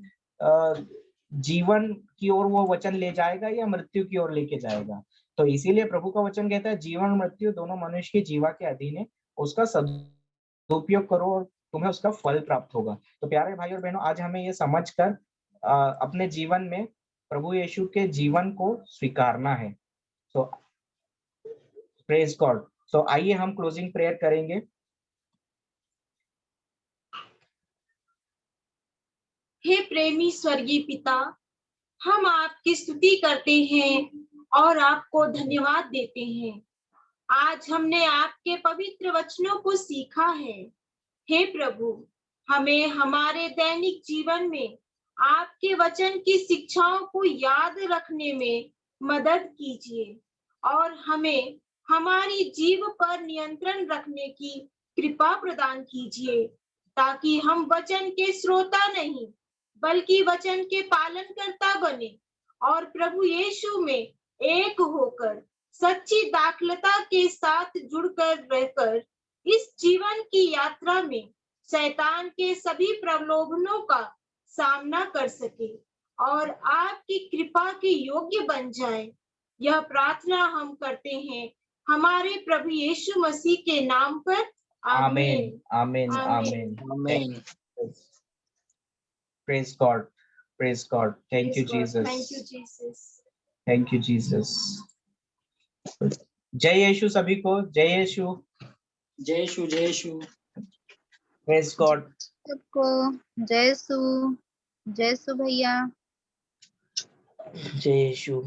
जीवन की ओर वो वचन ले जाएगा या मृत्यु की ओर लेके जाएगा। तो इसीलिए प्रभु का वचन कहता है जीवन और मृत्यु दोनों मनुष्य की जीवा के अधीन है, उसका सदुपयोग करो और तुम्हें उसका फल प्राप्त होगा। तो प्यारे भाई और बहनों, आज हमें ये समझकर अपने जीवन में प्रभु यीशु के जीवन को स्वीकारना है। सो प्रेज गॉड। सो आइए हम क्लोजिंग प्रेयर करेंगे। हे प्रेमी स्वर्गीय पिता, हम आपकी स्तुति करते हैं और आपको धन्यवाद देते हैं। आज हमने आपके पवित्र वचनों को सीखा है। हे प्रभु, हमें हमारे दैनिक जीवन में आपके वचन की शिक्षाओं को याद रखने में मदद कीजिए और हमें हमारी जीव पर नियंत्रण रखने की कृपा प्रदान कीजिए, ताकि हम वचन के श्रोता नहीं बल्कि वचन के पालनकर्ता बने और प्रभु यीशु में एक होकर सच्ची दाखलता के साथ जुड़कर रहकर इस जीवन की यात्रा में शैतान के सभी प्रलोभनों का सामना कर सके और आपकी कृपा के योग्य बन जाए। यह प्रार्थना हम करते हैं हमारे प्रभु यीशु मसीह के नाम पर। आमीन आमीन आमीन आमीन। Praise God, praise God. Thank you Jesus, thank you Jesus, thank you Jesus. जय यीशु सभी को, जय यीशु, जय यीशु, जय यीशु। Praise God. सबको जय यीशु, जय यीशु भैया। जय यीशु।